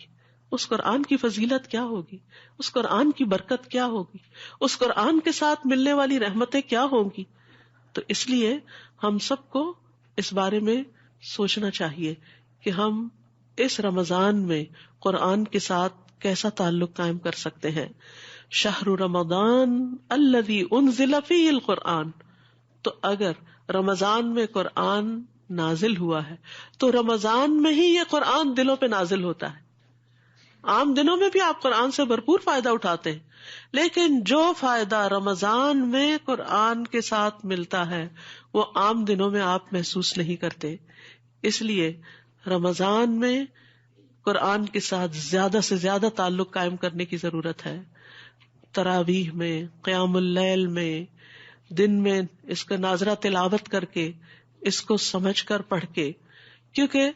اس قرآن کی فضیلت کیا ہوگی، اس قرآن کی برکت کیا ہوگی، اس قرآن کے ساتھ ملنے والی رحمتیں کیا ہوں گی. تو اس لیے ہم سب کو اس بارے میں سوچنا چاہیے کہ ہم اس رمضان میں قرآن کے ساتھ کیسا تعلق قائم کر سکتے ہیں. شہر رمضان الذی انزل فیہ القرآن. تو اگر رمضان میں قرآن نازل ہوا ہے تو رمضان میں ہی یہ قرآن دلوں پہ نازل ہوتا ہے. عام دنوں میں بھی آپ قرآن سے بھرپور فائدہ اٹھاتے ہیں، لیکن جو فائدہ رمضان میں قرآن کے ساتھ ملتا ہے وہ عام دنوں میں آپ محسوس نہیں کرتے. اس لیے رمضان میں قرآن کے ساتھ زیادہ سے زیادہ تعلق قائم کرنے کی ضرورت ہے. تراویح میں، قیام اللیل میں، دن میں اس کا ناظرہ تلاوت کر کے، اس کو سمجھ کر پڑھ کے، کیونکہ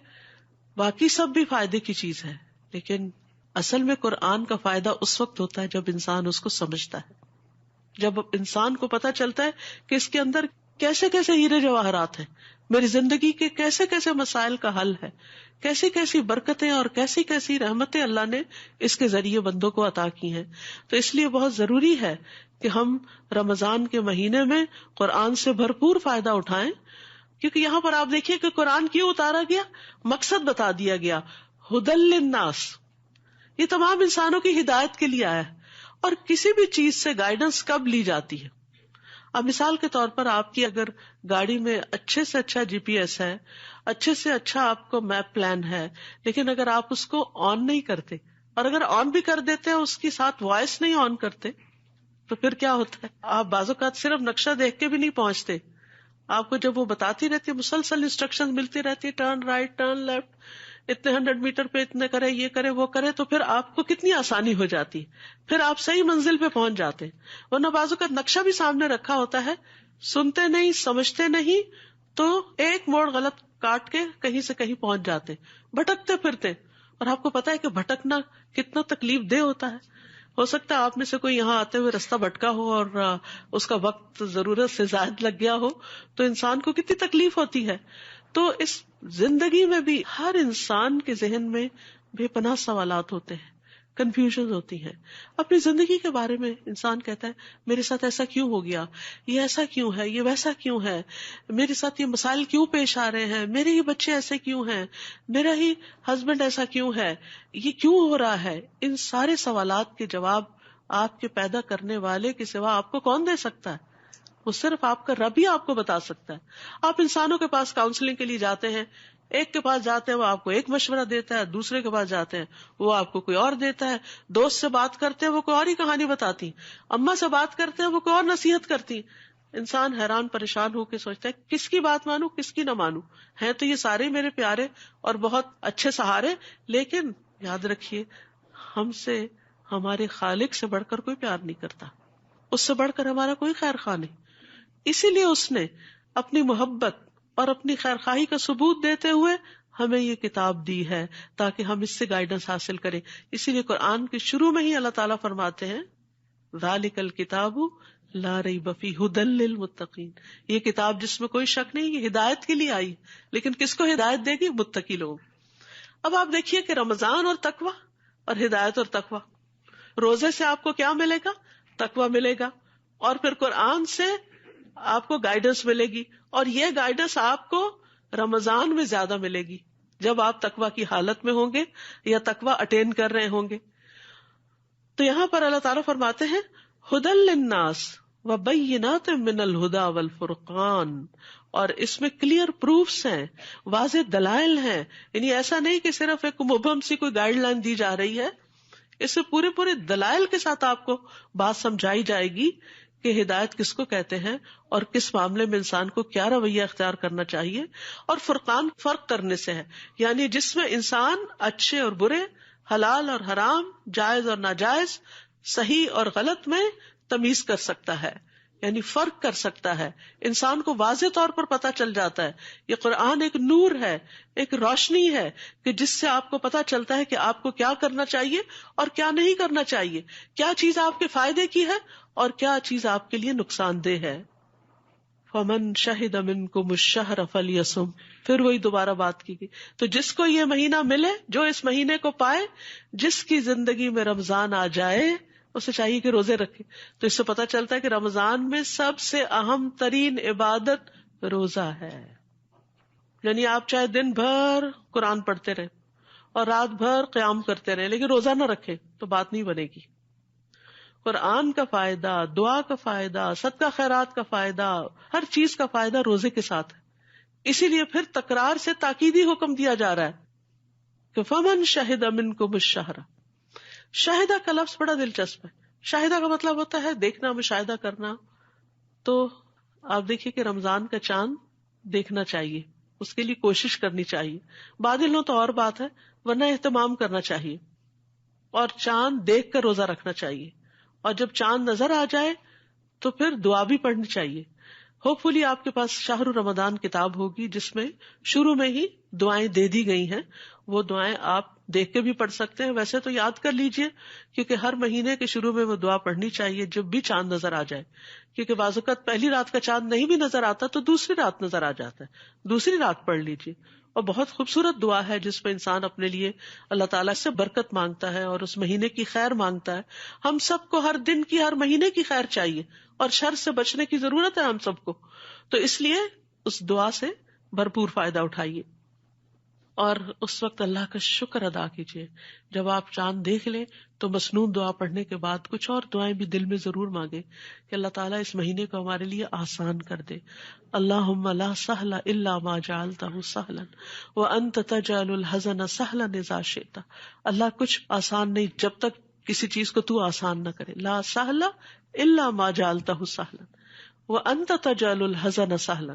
باقی سب بھی فائدے کی چیز ہے، لیکن اصل میں قرآن کا فائدہ اس وقت ہوتا ہے جب انسان اس کو سمجھتا ہے، جب انسان کو پتہ چلتا ہے کہ اس کے اندر کیسے کیسے ہیرے جواہرات ہیں، میری زندگی کے کیسے کیسے مسائل کا حل ہے، کیسی کیسی برکتیں اور کیسی کیسی رحمتیں اللہ نے اس کے ذریعے بندوں کو عطا کی ہیں. تو اس لیے بہت ضروری ہے کہ ہم رمضان کے مہینے میں قرآن سے بھرپور فائدہ اٹھائیں، کیونکہ یہاں پر آپ دیکھیے کہ قرآن کیوں اتارا گیا، مقصد بتا دیا گیا، ہدی للناس، یہ تمام انسانوں کی ہدایت کے لیے آیا ہے. اور کسی بھی چیز سے گائیڈنس کب لی جاتی ہے؟ اب مثال کے طور پر آپ کی اگر گاڑی میں اچھے سے اچھا GPS ہے، اچھے سے اچھا آپ کو میپ پلان ہے، لیکن اگر آپ اس کو آن نہیں کرتے، اور اگر آن بھی کر دیتے ہیں اس کے ساتھ وائس نہیں آن کرتے، تو پھر کیا ہوتا ہے؟ آپ بعض اوقات صرف نقشہ دیکھ کے بھی نہیں پہنچتے. آپ کو جب وہ بتاتی رہتی ہے، مسلسل انسٹرکشن ملتی رہتی ہے، ٹرن رائٹ، ٹرن لیفٹ، اتنے 100 میٹر پہ اتنے کرے، یہ کرے وہ کرے، تو پھر آپ کو کتنی آسانی ہو جاتی، پھر آپ صحیح منزل پہ پہنچ جاتے ہیں. ورنہ بعض اوقات نقشہ بھی سامنے رکھا ہوتا ہے، سنتے نہیں، سمجھتے نہیں، تو ایک موڑ غلط کاٹ کے کہیں سے کہیں پہنچ جاتے، بھٹکتے پھرتے. اور آپ کو پتا ہے کہ بھٹکنا کتنا تکلیف دہ ہوتا ہے. ہو سکتا ہے آپ میں سے کوئی یہاں آتے ہوئے رستہ بھٹکا ہو اور اس کا وقت ضرورت سے زائد لگ گیا ہو، تو انسان کو کتنی تکلیف ہوتی ہے. تو اس زندگی میں بھی ہر انسان کے ذہن میں بے پناہ سوالات ہوتے ہیں، کنفیوژن ہوتی ہیں. اپنی زندگی کے بارے میں انسان کہتا ہے میرے ساتھ ایسا کیوں ہو گیا، یہ ایسا کیوں ہے، یہ ویسا کیوں ہے، میرے ساتھ یہ مسائل کیوں پیش آ رہے ہیں، میرے ہی بچے ایسے کیوں ہیں، میرا ہی ہسبینڈ ایسا کیوں ہے، یہ کیوں ہو رہا ہے. ان سارے سوالات کے جواب آپ کے پیدا کرنے والے کے سوا آپ کو کون دے سکتا ہے؟ وہ صرف آپ کا رب ہی آپ کو بتا سکتا ہے. آپ انسانوں کے پاس کاؤنسلنگ کے لیے جاتے ہیں، ایک کے پاس جاتے ہیں وہ آپ کو ایک مشورہ دیتا ہے، دوسرے کے پاس جاتے ہیں وہ آپ کو کوئی اور دیتا ہے، دوست سے بات کرتے ہیں وہ کوئی اور ہی کہانی بتاتی، اماں سے بات کرتے ہیں وہ کوئی اور نصیحت کرتی. انسان حیران پریشان ہو کے سوچتا ہے کس کی بات مانوں کس کی نہ مانوں. ہیں تو یہ سارے میرے پیارے اور بہت اچھے سہارے، لیکن یاد رکھیے ہم سے ہمارے خالق سے بڑھ کر کوئی پیار نہیں کرتا، اس سے بڑھ کر ہمارا کوئی خیر خواہ نہیں. اسی لیے اس نے اپنی محبت اور اپنی خیر خواہی کا ثبوت دیتے ہوئے ہمیں یہ کتاب دی ہے تاکہ ہم اس سے گائیڈنس حاصل کریں. اسی لیے قرآن کے شروع میں ہی اللہ تعالیٰ فرماتے ہیں ذالک الکتاب لا ریب فیہ ھدی للمتقین، یہ کتاب جس میں کوئی شک نہیں، یہ ہدایت کے لیے آئی. لیکن کس کو ہدایت دے گی؟ متقی لوگ. اب آپ دیکھیے کہ رمضان اور تقوی اور ہدایت اور تقوی، روزے سے آپ کو کیا ملے گا؟ تقوی ملے گا، اور پھر قرآن سے آپ کو گائیڈنس ملے گی، اور یہ گائیڈنس آپ کو رمضان میں زیادہ ملے گی جب آپ تقوی کی حالت میں ہوں گے یا تقوی اٹین کر رہے ہوں گے. تو یہاں پر اللہ تعالیٰ فرماتے ہیں ھدی للناس وبینات من الھدی والفرقان، اور اس میں کلیئر پروفس ہیں، واضح دلائل ہیں. یعنی ایسا نہیں کہ صرف ایک مبہم سی کوئی گائیڈ لائن دی جا رہی ہے، اس سے پورے دلائل کے ساتھ آپ کو بات سمجھائی جائے گی کہ ہدایت کس کو کہتے ہیں اور کس معاملے میں انسان کو کیا رویہ اختیار کرنا چاہیے. اور فرقان فرق کرنے سے ہے، یعنی جس میں انسان اچھے اور برے، حلال اور حرام، جائز اور ناجائز، صحیح اور غلط میں تمیز کر سکتا ہے، یعنی فرق کر سکتا ہے. انسان کو واضح طور پر پتہ چل جاتا ہے. یہ قرآن ایک نور ہے، ایک روشنی ہے کہ جس سے آپ کو پتہ چلتا ہے کہ آپ کو کیا کرنا چاہیے اور کیا نہیں کرنا چاہیے، کیا چیز آپ کے فائدے کی ہے اور کیا چیز آپ کے لیے نقصان دہ ہے. فمن شہد منکم الشہر فلیصم، پھر وہی دوبارہ بات کی گئی. تو جس کو یہ مہینہ ملے، جو اس مہینے کو پائے، جس کی زندگی میں رمضان آ جائے، اسے چاہیے کہ روزے رکھے. تو اس سے پتہ چلتا ہے کہ رمضان میں سب سے اہم ترین عبادت روزہ ہے. یعنی آپ چاہے دن بھر قرآن پڑھتے رہے اور رات بھر قیام کرتے رہے لیکن روزہ نہ رکھے تو بات نہیں بنے گی. قرآن کا فائدہ، دعا کا فائدہ، صدقہ خیرات کا فائدہ، ہر چیز کا فائدہ روزے کے ساتھ ہے. اسی لیے پھر تکرار سے تاکیدی حکم دیا جا رہا ہے کہ فمن شہد منکم الشہر. شاہدہ کا لفظ بڑا دلچسپ ہے. شاہدہ کا مطلب ہوتا ہے دیکھنا، مشاہدہ کرنا. تو آپ دیکھیے کہ رمضان کا چاند دیکھنا چاہیے، اس کے لیے کوشش کرنی چاہیے. بادل ہو تو اور بات ہے، ورنہ اہتمام کرنا چاہیے. اور چاند دیکھ کر روزہ رکھنا چاہیے. اور جب چاند نظر آ جائے تو پھر دعا بھی پڑھنی چاہیے. ہوپ فلی آپ کے پاس شہر رمضان کتاب ہوگی جس میں شروع میں ہی دعائیں دے دی گئی ہیں. وہ دعائیں آپ دیکھ کے بھی پڑھ سکتے ہیں، ویسے تو یاد کر لیجئے، کیونکہ ہر مہینے کے شروع میں وہ دعا پڑھنی چاہیے جب بھی چاند نظر آ جائے. کیونکہ بعض اوقات پہلی رات کا چاند نہیں بھی نظر آتا تو دوسری رات نظر آ جاتا ہے، دوسری رات پڑھ لیجئے. اور بہت خوبصورت دعا ہے جس میں انسان اپنے لیے اللہ تعالیٰ سے برکت مانگتا ہے اور اس مہینے کی خیر مانگتا ہے. ہم سب کو ہر دن کی، ہر مہینے کی خیر چاہیے اور شر سے بچنے کی ضرورت ہے ہم سب کو. تو اس لیے اس دعا سے بھرپور فائدہ اٹھائیے اور اس وقت اللہ کا شکر ادا کیجیے. جب آپ چاند دیکھ لیں تو مسنون دعا پڑھنے کے بعد کچھ اور دعائیں بھی دل میں ضرور مانگے کہ اللہ تعالیٰ اس مہینے کو ہمارے لیے آسان کر دے. اللہم لا سہل الا ما جعلتہ سہلا وانت تجعل الحزن سہلا اذا شئت. اللہ کچھ آسان نہیں جب تک کسی چیز کو تو آسان نہ کرے. لا سہل الا ما جعلتہ سہلا وانت تجعل الحزن سہلا،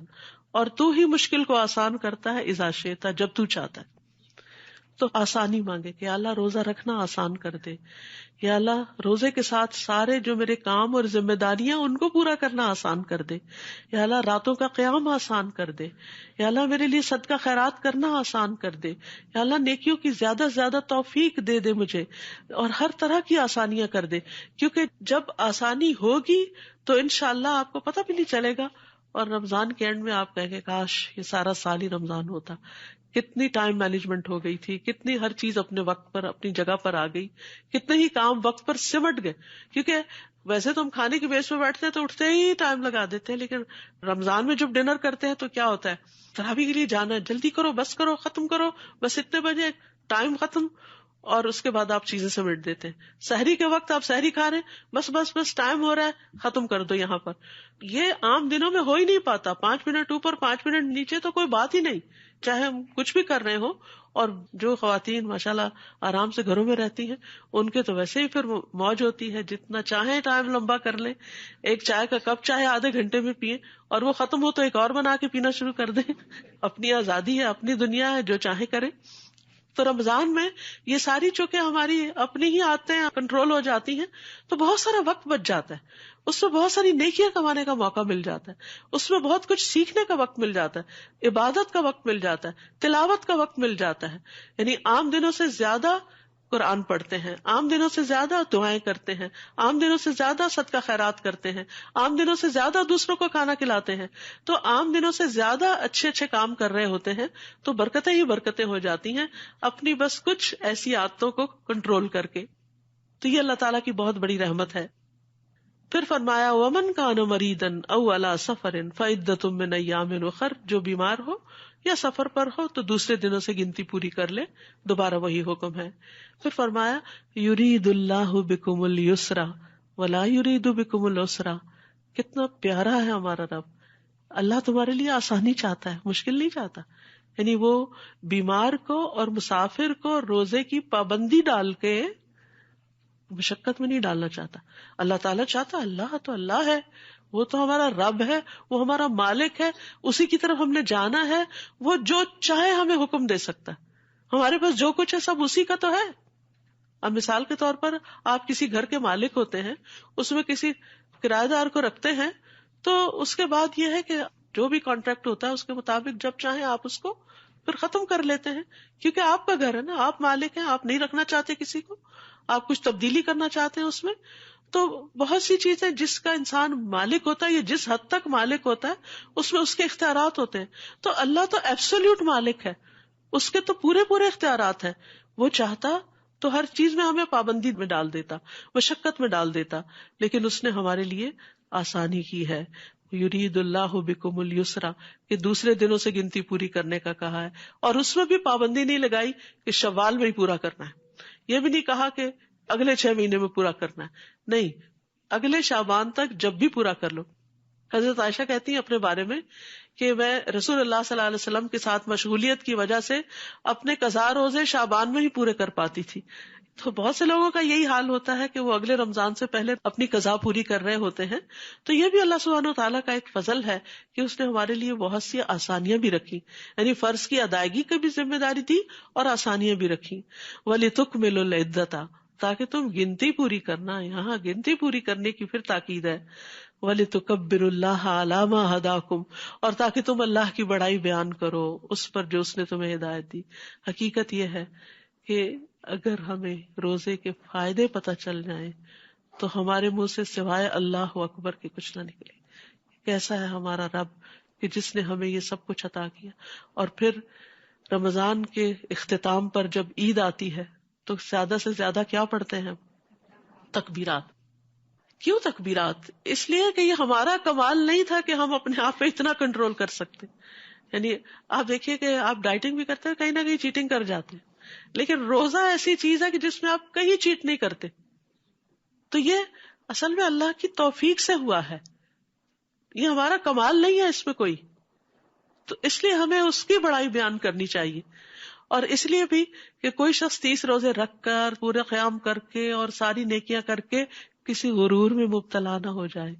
اور تو ہی مشکل کو آسان کرتا ہے اذا شئت، جب تو چاہتا ہے. تو آسانی مانگے کہ یا اللہ روزہ رکھنا آسان کر دے، یا اللہ روزے کے ساتھ سارے جو میرے کام اور ذمہ داریاں ان کو پورا کرنا آسان کر دے، یا اللہ راتوں کا قیام آسان کر دے، یا اللہ میرے لیے صدقہ خیرات کرنا آسان کر دے، یا اللہ نیکیوں کی زیادہ سے زیادہ توفیق دے دے مجھے، اور ہر طرح کی آسانیاں کر دے، کیونکہ جب آسانی ہوگی تو انشاءاللہ آپ کو پتہ بھی نہیں چلے گا، اور رمضان کے اینڈ میں آپ کہیں گے کاش یہ سارا سال ہی رمضان ہوتا، کتنی ٹائم مینجمنٹ ہو گئی تھی، کتنی ہر چیز اپنے وقت پر اپنی جگہ پر آ گئی، کتنے ہی کام وقت پر سمٹ گئے. کیونکہ ویسے تو ہم کھانے کی بیس پہ بیٹھتے ہیں تو اٹھتے ہی ٹائم لگا دیتے ہیں، لیکن رمضان میں جب ڈنر کرتے ہیں تو کیا ہوتا ہے، تراویح کے لیے جانا ہے، جلدی کرو، بس کرو، ختم کرو، بس اتنے بجے ٹائم ختم، اور اس کے بعد آپ چیزیں سمیٹ دیتے ہیں. سحری کے وقت آپ سحری کھا رہے ہیں، بس ٹائم ہو رہا ہے، ختم کر دو یہاں پر. یہ عام دنوں میں ہو ہی نہیں پاتا، 5 منٹ اوپر 5 منٹ نیچے تو کوئی بات ہی نہیں، چاہے ہم کچھ بھی کر رہے ہوں. اور جو خواتین ماشاءاللہ آرام سے گھروں میں رہتی ہیں ان کے تو ویسے ہی پھر موج ہوتی ہے، جتنا چاہیں ٹائم لمبا کر لیں، ایک چائے کا کپ چاہے آدھے گھنٹے میں پیئیں، اور وہ ختم ہو تو ایک اور بنا کے پینا شروع کر دیں. اپنی آزادی ہے، اپنی دنیا ہے، جو چاہے کریں. تو رمضان میں یہ ساری چونکہ ہماری اپنی ہی عادتیں کنٹرول ہو جاتی ہیں تو بہت سارا وقت بچ جاتا ہے، اس میں بہت ساری نیکیاں کمانے کا موقع مل جاتا ہے، اس میں بہت کچھ سیکھنے کا وقت مل جاتا ہے، عبادت کا وقت مل جاتا ہے، تلاوت کا وقت مل جاتا ہے. یعنی عام دنوں سے زیادہ قرآن پڑھتے ہیں، عام دنوں سے زیادہ دعائیں کرتے ہیں، عام دنوں سے زیادہ صدقہ خیرات کرتے ہیں، عام دنوں سے زیادہ دوسروں کو کھانا کھلاتے ہیں، تو عام دنوں سے زیادہ اچھے اچھے کام کر رہے ہوتے ہیں تو برکتیں ہی برکتیں ہو جاتی ہیں اپنی بس کچھ ایسی عادتوں کو کنٹرول کر کے. تو یہ اللہ تعالیٰ کی بہت بڑی رحمت ہے. پھر فرمایا وَمَنْ كَانَ مَرِيضًا أَوْ عَلَى سَفَرٍ فَعِدَّةٌ مِّنْ أَيَّامٍ أُخَرَ، جو بیمار ہو یا سفر پر ہو تو دوسرے دنوں سے گنتی پوری کر لے. دوبارہ وہی حکم ہے. پھر فرمایا یرید اللہ بکم اليسر ولا یرید بکم العسر. کتنا پیارا ہے ہمارا رب، اللہ تمہارے لیے آسانی چاہتا ہے، مشکل نہیں چاہتا. یعنی وہ بیمار کو اور مسافر کو روزے کی پابندی ڈال کے مشقت میں نہیں ڈالنا چاہتا. اللہ تعالیٰ چاہتا، اللہ تو اللہ ہے، وہ تو ہمارا رب ہے، وہ ہمارا مالک ہے، اسی کی طرف ہم نے جانا ہے، وہ جو چاہے ہمیں حکم دے سکتا ہے، ہمارے پاس جو کچھ ہے سب اسی کا تو ہے. اب مثال کے طور پر آپ کسی گھر کے مالک ہوتے ہیں، اس میں کسی کرایہ دار کو رکھتے ہیں، تو اس کے بعد یہ ہے کہ جو بھی کانٹریکٹ ہوتا ہے اس کے مطابق جب چاہیں آپ اس کو پھر ختم کر لیتے ہیں، کیونکہ آپ کا گھر ہے نا، آپ مالک ہیں، آپ نہیں رکھنا چاہتے کسی کو، آپ کچھ تبدیلی کرنا چاہتے ہیں اس میں. تو بہت سی چیزیں جس کا انسان مالک ہوتا ہے یا جس حد تک مالک ہوتا ہے اس میں اس کے اختیارات ہوتے ہیں. تو اللہ تو ایبسولوٹ مالک ہے، اس کے تو پورے پورے اختیارات ہیں. وہ چاہتا تو ہر چیز میں ہمیں پابندی میں ڈال دیتا، مشقت میں ڈال دیتا، لیکن اس نے ہمارے لیے آسانی کی ہے. یرید اللہ بکم اليسر کہ دوسرے دنوں سے گنتی پوری کرنے کا کہا ہے، اور اس میں بھی پابندی نہیں لگائی کہ شوال میں ہی پورا کرنا ہے. یہ بھی نہیں کہا کہ اگلے 6 مہینے میں پورا کرنا ہے، نہیں، اگلے شعبان تک جب بھی پورا کر لو. حضرت عائشہ کہتی ہیں اپنے بارے میں کہ میں رسول اللہ صلی اللہ علیہ وسلم کے ساتھ مشغولیت کی وجہ سے اپنے قضا روزے شعبان میں ہی پورے کر پاتی تھی. تو بہت سے لوگوں کا یہی حال ہوتا ہے کہ وہ اگلے رمضان سے پہلے اپنی قضا پوری کر رہے ہوتے ہیں. تو یہ بھی اللہ سبحانہ و تعالیٰ کا ایک فضل ہے کہ اس نے ہمارے لیے بہت سی آسانیاں بھی رکھی، یعنی فرض کی ادائیگی کی بھی ذمہ داری دی اور آسانیاں بھی رکھی. وَلِتُكْمِلُوا الْعِدَّةَ تاکہ تم گنتی پوری کرنا، یہاں گنتی پوری کرنے کی پھر تاکید ہے. وَلِتُكَبِّرُوا اللَّهَ عَلَىٰ مَا هَدَاكُمْ اور تاکہ تم اللہ کی بڑائی بیان کرو اس پر جو اس نے تمہیں ہدایت دی. حقیقت یہ ہے کہ اگر ہمیں روزے کے فائدے پتہ چل جائیں تو ہمارے منہ سے سوائے اللہ اکبر کے کچھ نہ نکلے. کیسا ہے ہمارا رب کہ جس نے ہمیں یہ سب کچھ عطا کیا. اور پھر رمضان کے اختتام پر جب عید آتی ہے تو زیادہ سے زیادہ کیا پڑھتے ہیں؟ تکبیرات. کیوں تکبیرات؟ اس لیے کہ یہ ہمارا کمال نہیں تھا کہ ہم اپنے آپ پہ اتنا کنٹرول کر سکتے. یعنی آپ دیکھیے کہ آپ ڈائٹنگ بھی کرتے ہیں، کہیں نہ کہیں چیٹنگ کر جاتے ہیں، لیکن روزہ ایسی چیز ہے کہ جس میں آپ کہیں چیٹ نہیں کرتے. تو یہ اصل میں اللہ کی توفیق سے ہوا ہے، یہ ہمارا کمال نہیں ہے اس میں کوئی. تو اس لیے ہمیں اس کی بڑائی بیان کرنی چاہیے. اور اس لیے بھی کہ کوئی شخص 30 روزے رکھ کر پورے قیام کر کے اور ساری نیکیاں کر کے کسی غرور میں مبتلا نہ ہو جائے،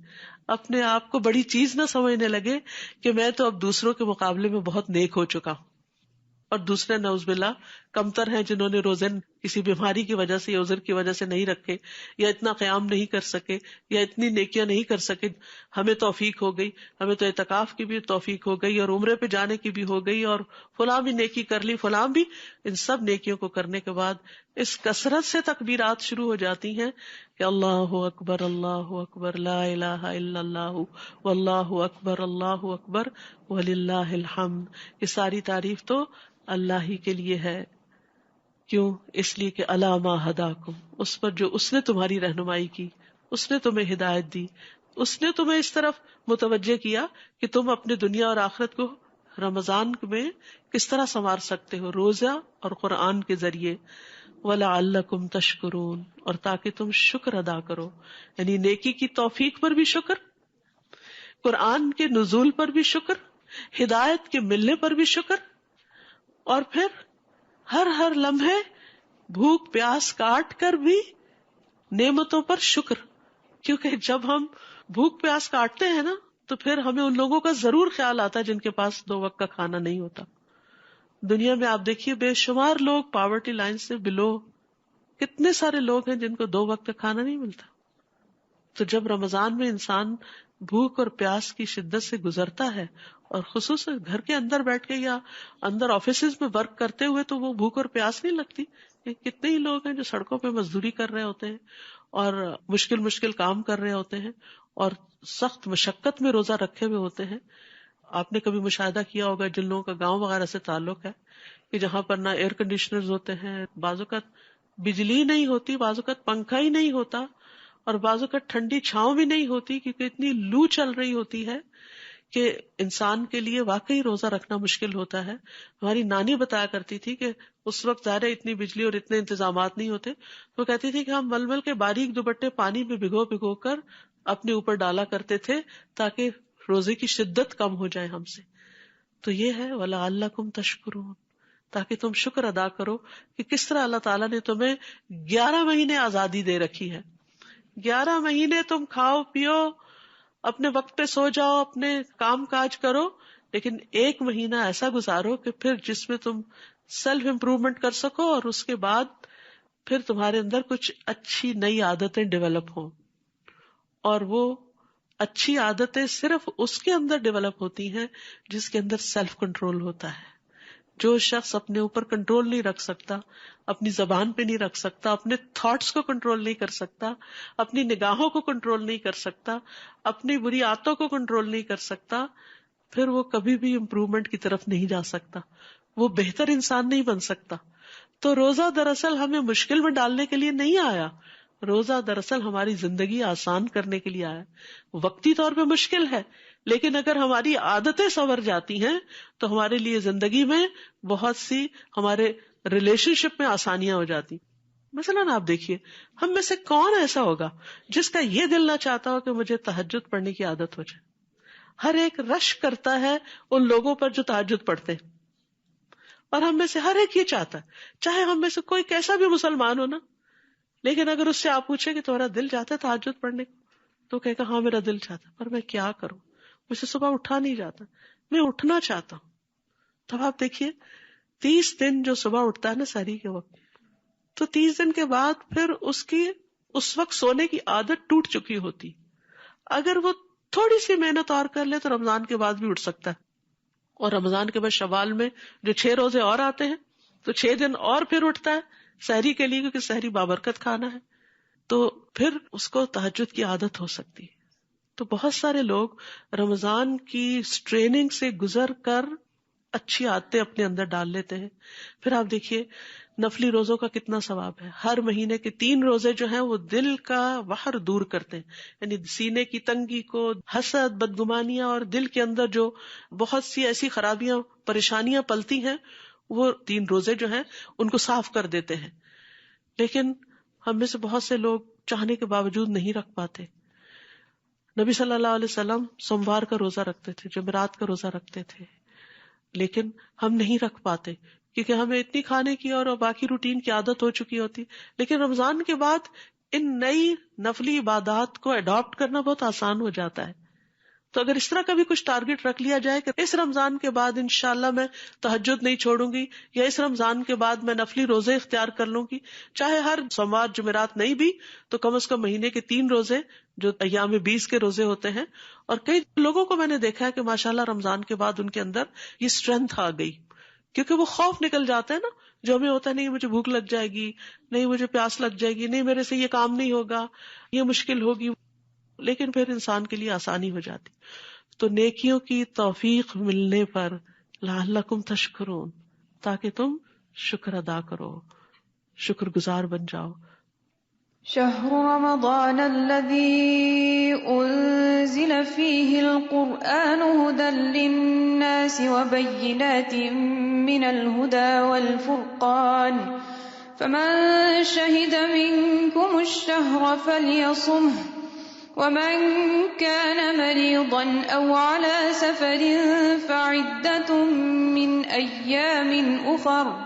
اپنے آپ کو بڑی چیز نہ سمجھنے لگے کہ میں تو اب دوسروں کے مقابلے میں بہت نیک ہو چکا ہوں. اور دوسرے نعوذ باللہ کمتر ہیں جنہوں نے روزے کسی بیماری کی وجہ سے یا عذر کی وجہ سے نہیں رکھے، یا اتنا قیام نہیں کر سکے، یا اتنی نیکیاں نہیں کر سکے. ہمیں توفیق ہو گئی، ہمیں تو اعتکاف کی بھی توفیق ہو گئی اور عمرے پہ جانے کی بھی ہو گئی، اور فلاں بھی نیکی کر لی، فلاں بھی. ان سب نیکیوں کو کرنے کے بعد اس کثرت سے تکبیرات شروع ہو جاتی ہیں کہ اللہ اکبر لا الہ الا اللہ واللہ اکبر وللہ الحمد. یہ ساری تعریف تو اللہ ہی کے لیے ہے. کیوں؟ اس لیے کہ الا ما ہداکم، اس پر جو اس نے تمہاری رہنمائی کی، اس نے تمہیں ہدایت دی، اس نے تمہیں اس طرف متوجہ کیا کہ تم اپنے دنیا اور آخرت کو رمضان میں کس طرح سنوار سکتے ہو، روزہ اور قرآن کے ذریعے. وَلَعَلَّكُمْ تَشْكُرُونَ، اور تاکہ تم شکر ادا کرو، یعنی نیکی کی توفیق پر بھی شکر، قرآن کے نزول پر بھی شکر، ہدایت کے ملنے پر بھی شکر، اور پھر ہر لمحے بھوک پیاس کاٹ کر بھی نعمتوں پر شکر. کیونکہ جب ہم بھوک پیاس کاٹتے ہیں نا تو پھر ہمیں ان لوگوں کا ضرور خیال آتا ہے جن کے پاس 2 وقت کا کھانا نہیں ہوتا. دنیا میں آپ دیکھیے بے شمار لوگ پاورٹی لائن سے بلو، کتنے سارے لوگ ہیں جن کو 2 وقت کا کھانا نہیں ملتا. تو جب رمضان میں انسان بھوک اور پیاس کی شدت سے گزرتا ہے، اور خصوصاً گھر کے اندر بیٹھ کے یا اندر آفیسز میں ورک کرتے ہوئے، تو وہ بھوک اور پیاس نہیں لگتی. کتنے ہی لوگ ہیں جو سڑکوں پہ مزدوری کر رہے ہوتے ہیں اور مشکل کام کر رہے ہوتے ہیں اور سخت مشقت میں روزہ رکھے ہوئے ہوتے ہیں. آپ نے کبھی مشاہدہ کیا ہوگا جن لوگوں کا گاؤں وغیرہ سے تعلق ہے کہ جہاں پر نہ ایئر کنڈیشنرز ہوتے ہیں، بعض اوقات بجلی نہیں ہوتی، بعض اوقات پنکھا ہی نہیں ہوتا، اور بعض اوقات ٹھنڈی چھاؤں بھی نہیں ہوتی، کیونکہ اتنی لو چل رہی ہوتی ہے کہ انسان کے لیے واقعی روزہ رکھنا مشکل ہوتا ہے. ہماری نانی بتایا کرتی تھی کہ اس وقت ظاہر اتنی بجلی اور اتنے انتظامات نہیں ہوتے، وہ کہتی تھی کہ ہم مل مل کے باریک دوپٹے پانی میں بھگو کر اپنے اوپر ڈالا کرتے تھے تاکہ روزے کی شدت کم ہو جائے ہم سے. تو یہ ہے وَلَعَلَّكُمْ تَشْكُرُونَ، تاکہ تم شکر ادا کرو کہ کس طرح اللہ تعالیٰ نے تمہیں 11 مہینے آزادی دے رکھی ہے. 11 مہینے تم کھاؤ پیو، اپنے وقت پہ سو جاؤ، اپنے کام کاج کرو، لیکن 1 مہینہ ایسا گزارو کہ پھر جس میں تم سیلف امپروومنٹ کر سکو، اور اس کے بعد پھر تمہارے اندر کچھ اچھی نئی عادتیں ڈیولپ ہوں. اور وہ اچھی عادتیں صرف اس کے اندر ڈیولپ ہوتی ہیں جس کے اندر سیلف کنٹرول ہوتا ہے. جو شخص اپنے اوپر کنٹرول نہیں رکھ سکتا، اپنی زبان پہ نہیں رکھ سکتا، اپنے تھاٹس کو کنٹرول نہیں کر سکتا، اپنی نگاہوں کو کنٹرول نہیں کر سکتا، اپنی بری عادتوں کو کنٹرول نہیں کر سکتا، پھر وہ کبھی بھی امپروومنٹ کی طرف نہیں جا سکتا، وہ بہتر انسان نہیں بن سکتا. تو روزہ دراصل ہمیں مشکل میں ڈالنے کے لیے نہیں آیا، روزہ دراصل ہماری زندگی آسان کرنے کے لیے آیا. وقتی طور پہ مشکل ہے، لیکن اگر ہماری عادتیں سنور جاتی ہیں تو ہمارے لیے زندگی میں بہت سی، ہمارے ریلیشن شپ میں آسانیاں ہو جاتی. مثلاً آپ دیکھیے، ہم میں سے کون ایسا ہوگا جس کا یہ دل نہ چاہتا ہو کہ مجھے تہجد پڑھنے کی عادت ہو جائے. ہر ایک رش کرتا ہے ان لوگوں پر جو تہجد پڑھتے ہیں، اور ہم میں سے ہر ایک یہ چاہتا ہے، چاہے ہم میں سے کوئی کیسا بھی مسلمان ہو نا، لیکن اگر اس سے آپ پوچھیں کہ تمہارا دل چاہتا ہے تہجد پڑھنے کو، تو کہے گا ہاں میرا دل چاہتا ہے، پر میں کیا کروں، مجھ سے صبح اٹھا نہیں جاتا، میں اٹھنا چاہتا ہوں. تب آپ دیکھیے 30 دن جو صبح اٹھتا ہے نا سحری کے وقت، تو 30 دن کے بعد پھر اس کی اس وقت سونے کی عادت ٹوٹ چکی ہوتی. اگر وہ تھوڑی سی محنت اور کر لے تو رمضان کے بعد بھی اٹھ سکتا ہے. اور رمضان کے بعد شوال میں جو 6 روزے اور آتے ہیں تو 6 دن اور پھر اٹھتا ہے سحری کے لیے، کیونکہ سحری بابرکت کھانا ہے، تو پھر اس کو تہجد کی عادت ہو سکتی ہے. تو بہت سارے لوگ رمضان کی ٹریننگ سے گزر کر اچھی عادتیں اپنے اندر ڈال لیتے ہیں. پھر آپ دیکھیے نفلی روزوں کا کتنا ثواب ہے. ہر مہینے کے 3 روزے جو ہیں وہ دل کا وحر دور کرتے ہیں، یعنی سینے کی تنگی کو، حسد، بدگمانیاں، اور دل کے اندر جو بہت سی ایسی خرابیاں، پریشانیاں پلتی ہیں، وہ 3 روزے جو ہیں ان کو صاف کر دیتے ہیں. لیکن ہم میں سے بہت سے لوگ چاہنے کے باوجود نہیں رکھ پاتے. نبی صلی اللہ علیہ وسلم سوموار کا روزہ رکھتے تھے، جمعرات کا روزہ رکھتے تھے، لیکن ہم نہیں رکھ پاتے کیونکہ ہمیں اتنی کھانے کی اور باقی روٹین کی عادت ہو چکی ہوتی. لیکن رمضان کے بعد ان نئی نفلی عبادات کو اڈاپٹ کرنا بہت آسان ہو جاتا ہے. تو اگر اس طرح کا بھی کچھ ٹارگٹ رکھ لیا جائے کہ اس رمضان کے بعد انشاءاللہ میں تہجد نہیں چھوڑوں گی، یا اس رمضان کے بعد میں نفلی روزے اختیار کر لوں گی، چاہے ہر سوموار جمعرات نہیں بھی تو کم از کم مہینے کے 3 روزے جو ایام 20 کے روزے ہوتے ہیں. اور کئی لوگوں کو میں نے دیکھا ہے کہ ماشاءاللہ رمضان کے بعد ان کے اندر یہ اسٹرینتھ آ گئی، کیونکہ وہ خوف نکل جاتا ہے نا جو ہمیں ہوتا ہے، نہیں مجھے بھوک لگ جائے گی، نہیں مجھے پیاس لگ جائے گی، نہیں میرے سے یہ کام نہیں ہوگا، یہ مشکل ہوگی، لیکن پھر انسان کے لیے آسانی ہو جاتی. تو نیکیوں کی توفیق ملنے پر لعلکم تشکرون، تاکہ تم شکر ادا کرو، شکر گزار بن جاؤ. شهر رمضان الذي أنزل فيه القرآن هدى للناس وبينات من الهدى والفرقان فمن شهد منكم الشهر فليصمه ومن كان مريضا أو على سفر فعدة من أيام أخر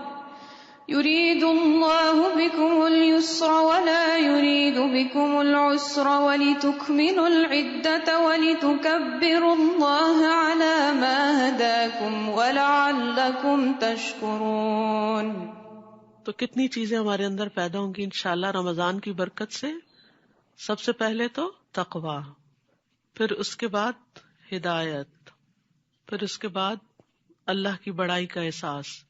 يريد الله بكم اليسر ولا يريد بكم العسر ولتكملوا العدة ولتكبروا الله على ما هداكم ولعلكم تشكرون. تو کتنی چیزیں ہمارے اندر پیدا ہوں گی انشاءاللہ رمضان کی برکت سے. سب سے پہلے تو تقویٰ، پھر اس کے بعد ہدایت، پھر اس کے بعد اللہ کی بڑائی کا احساس،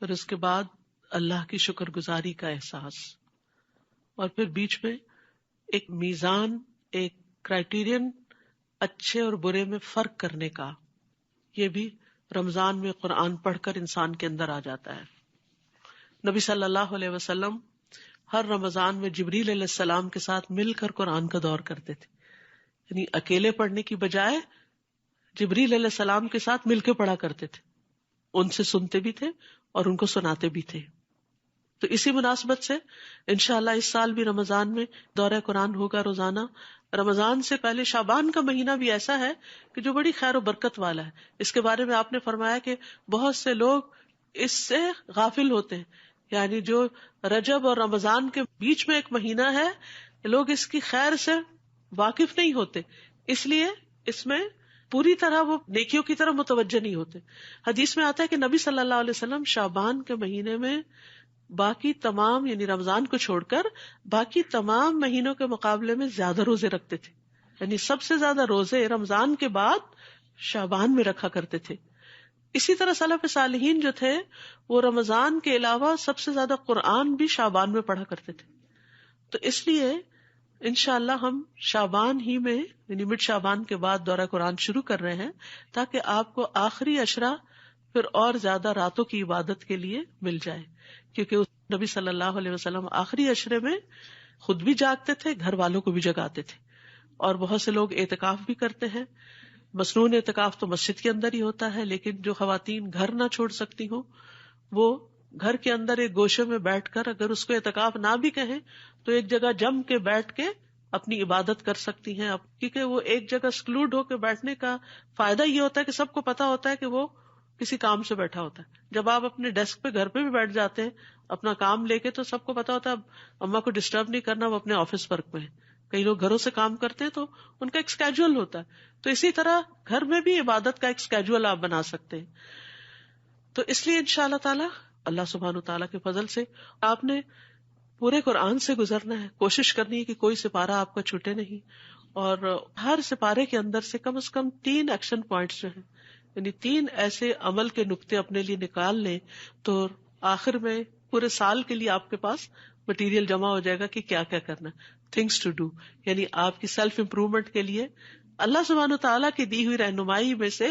پھر اس کے بعد اللہ کی شکر گزاری کا احساس، اور پھر بیچ میں ایک میزان، ایک کرائیٹیرین اچھے اور برے میں فرق کرنے کا. یہ بھی رمضان میں قرآن پڑھ کر انسان کے اندر آ جاتا ہے. نبی صلی اللہ علیہ وسلم ہر رمضان میں جبریل علیہ السلام کے ساتھ مل کر قرآن کا دور کرتے تھے، یعنی اکیلے پڑھنے کی بجائے جبریل علیہ السلام کے ساتھ مل کے پڑھا کرتے تھے، ان سے سنتے بھی تھے اور ان کو سناتے بھی تھے. تو اسی مناسبت سے انشاءاللہ اس سال بھی رمضان میں دورہ قرآن ہوگا روزانہ. رمضان سے پہلے شعبان کا مہینہ بھی ایسا ہے کہ جو بڑی خیر و برکت والا ہے. اس کے بارے میں آپ نے فرمایا کہ بہت سے لوگ اس سے غافل ہوتے ہیں، یعنی جو رجب اور رمضان کے بیچ میں ایک مہینہ ہے، لوگ اس کی خیر سے واقف نہیں ہوتے، اس لیے اس میں پوری طرح وہ نیکیوں کی طرف متوجہ نہیں ہوتے. حدیث میں آتا ہے کہ نبی صلی اللہ علیہ وسلم شعبان کے مہینے میں باقی تمام، یعنی رمضان کو چھوڑ کر باقی تمام مہینوں کے مقابلے میں زیادہ روزے رکھتے تھے، یعنی سب سے زیادہ روزے رمضان کے بعد شعبان میں رکھا کرتے تھے. اسی طرح سلف صالحین جو تھے وہ رمضان کے علاوہ سب سے زیادہ قرآن بھی شعبان میں پڑھا کرتے تھے. تو اس لیے انشاءاللہ ہم شعبان ہی میں، یعنی مڈ شعبان کے بعد دورہ قرآن شروع کر رہے ہیں، تاکہ آپ کو آخری عشرہ پھر اور زیادہ راتوں کی عبادت کے لیے مل جائے. کیونکہ نبی صلی اللہ علیہ وسلم آخری عشرے میں خود بھی جاگتے تھے، گھر والوں کو بھی جگاتے تھے. اور بہت سے لوگ اعتکاف بھی کرتے ہیں. مصنون اعتکاف تو مسجد کے اندر ہی ہوتا ہے، لیکن جو خواتین گھر نہ چھوڑ سکتی ہوں وہ گھر کے اندر ایک گوشے میں بیٹھ کر، اگر اس کو اعتکاف نہ بھی کہیں تو ایک جگہ جم کے بیٹھ کے اپنی عبادت کر سکتی ہیں. کیونکہ وہ ایک جگہ سکلوڈ ہو کے بیٹھنے کا فائدہ یہ ہوتا ہے کہ سب کو پتا ہوتا ہے کہ وہ کسی کام سے بیٹھا ہوتا ہے. جب آپ اپنے ڈیسک پہ گھر پہ بھی بیٹھ جاتے ہیں اپنا کام لے کے تو سب کو پتا ہوتا ہے اب اماں کو ڈسٹرب نہیں کرنا، وہ اپنے آفس ورک میں ہے. کئی لوگ گھروں سے کام کرتے ہیں تو ان کا ایک اسکیجول ہوتا ہے. تو اسی طرح گھر میں بھی عبادت کا ایک اسکیجول آپ بنا سکتے ہیں. تو اس لیے انشاءاللہ تعالی اللہ سبحانہ تعالیٰ کے فضل سے آپ نے پورے قرآن سے گزرنا ہے. کوشش کرنی ہے کہ کوئی سپارہ آپ کا چھوٹے نہیں، اور ہر سپارے کے اندر سے کم 3 ایکشن پوائنٹس جو ہیں، یعنی 3 ایسے عمل کے نقطے اپنے لیے نکال لیں تو آخر میں پورے سال کے لیے آپ کے پاس مٹیریل جمع ہو جائے گا کہ کیا کیا کرنا. تھنگس ٹو ڈو، یعنی آپ کی سیلف امپروومنٹ کے لیے اللہ سبحانہ تعالیٰ کی دی ہوئی رہنمائی میں سے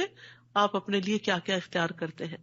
آپ اپنے لیے کیا کیا اختیار کرتے ہیں.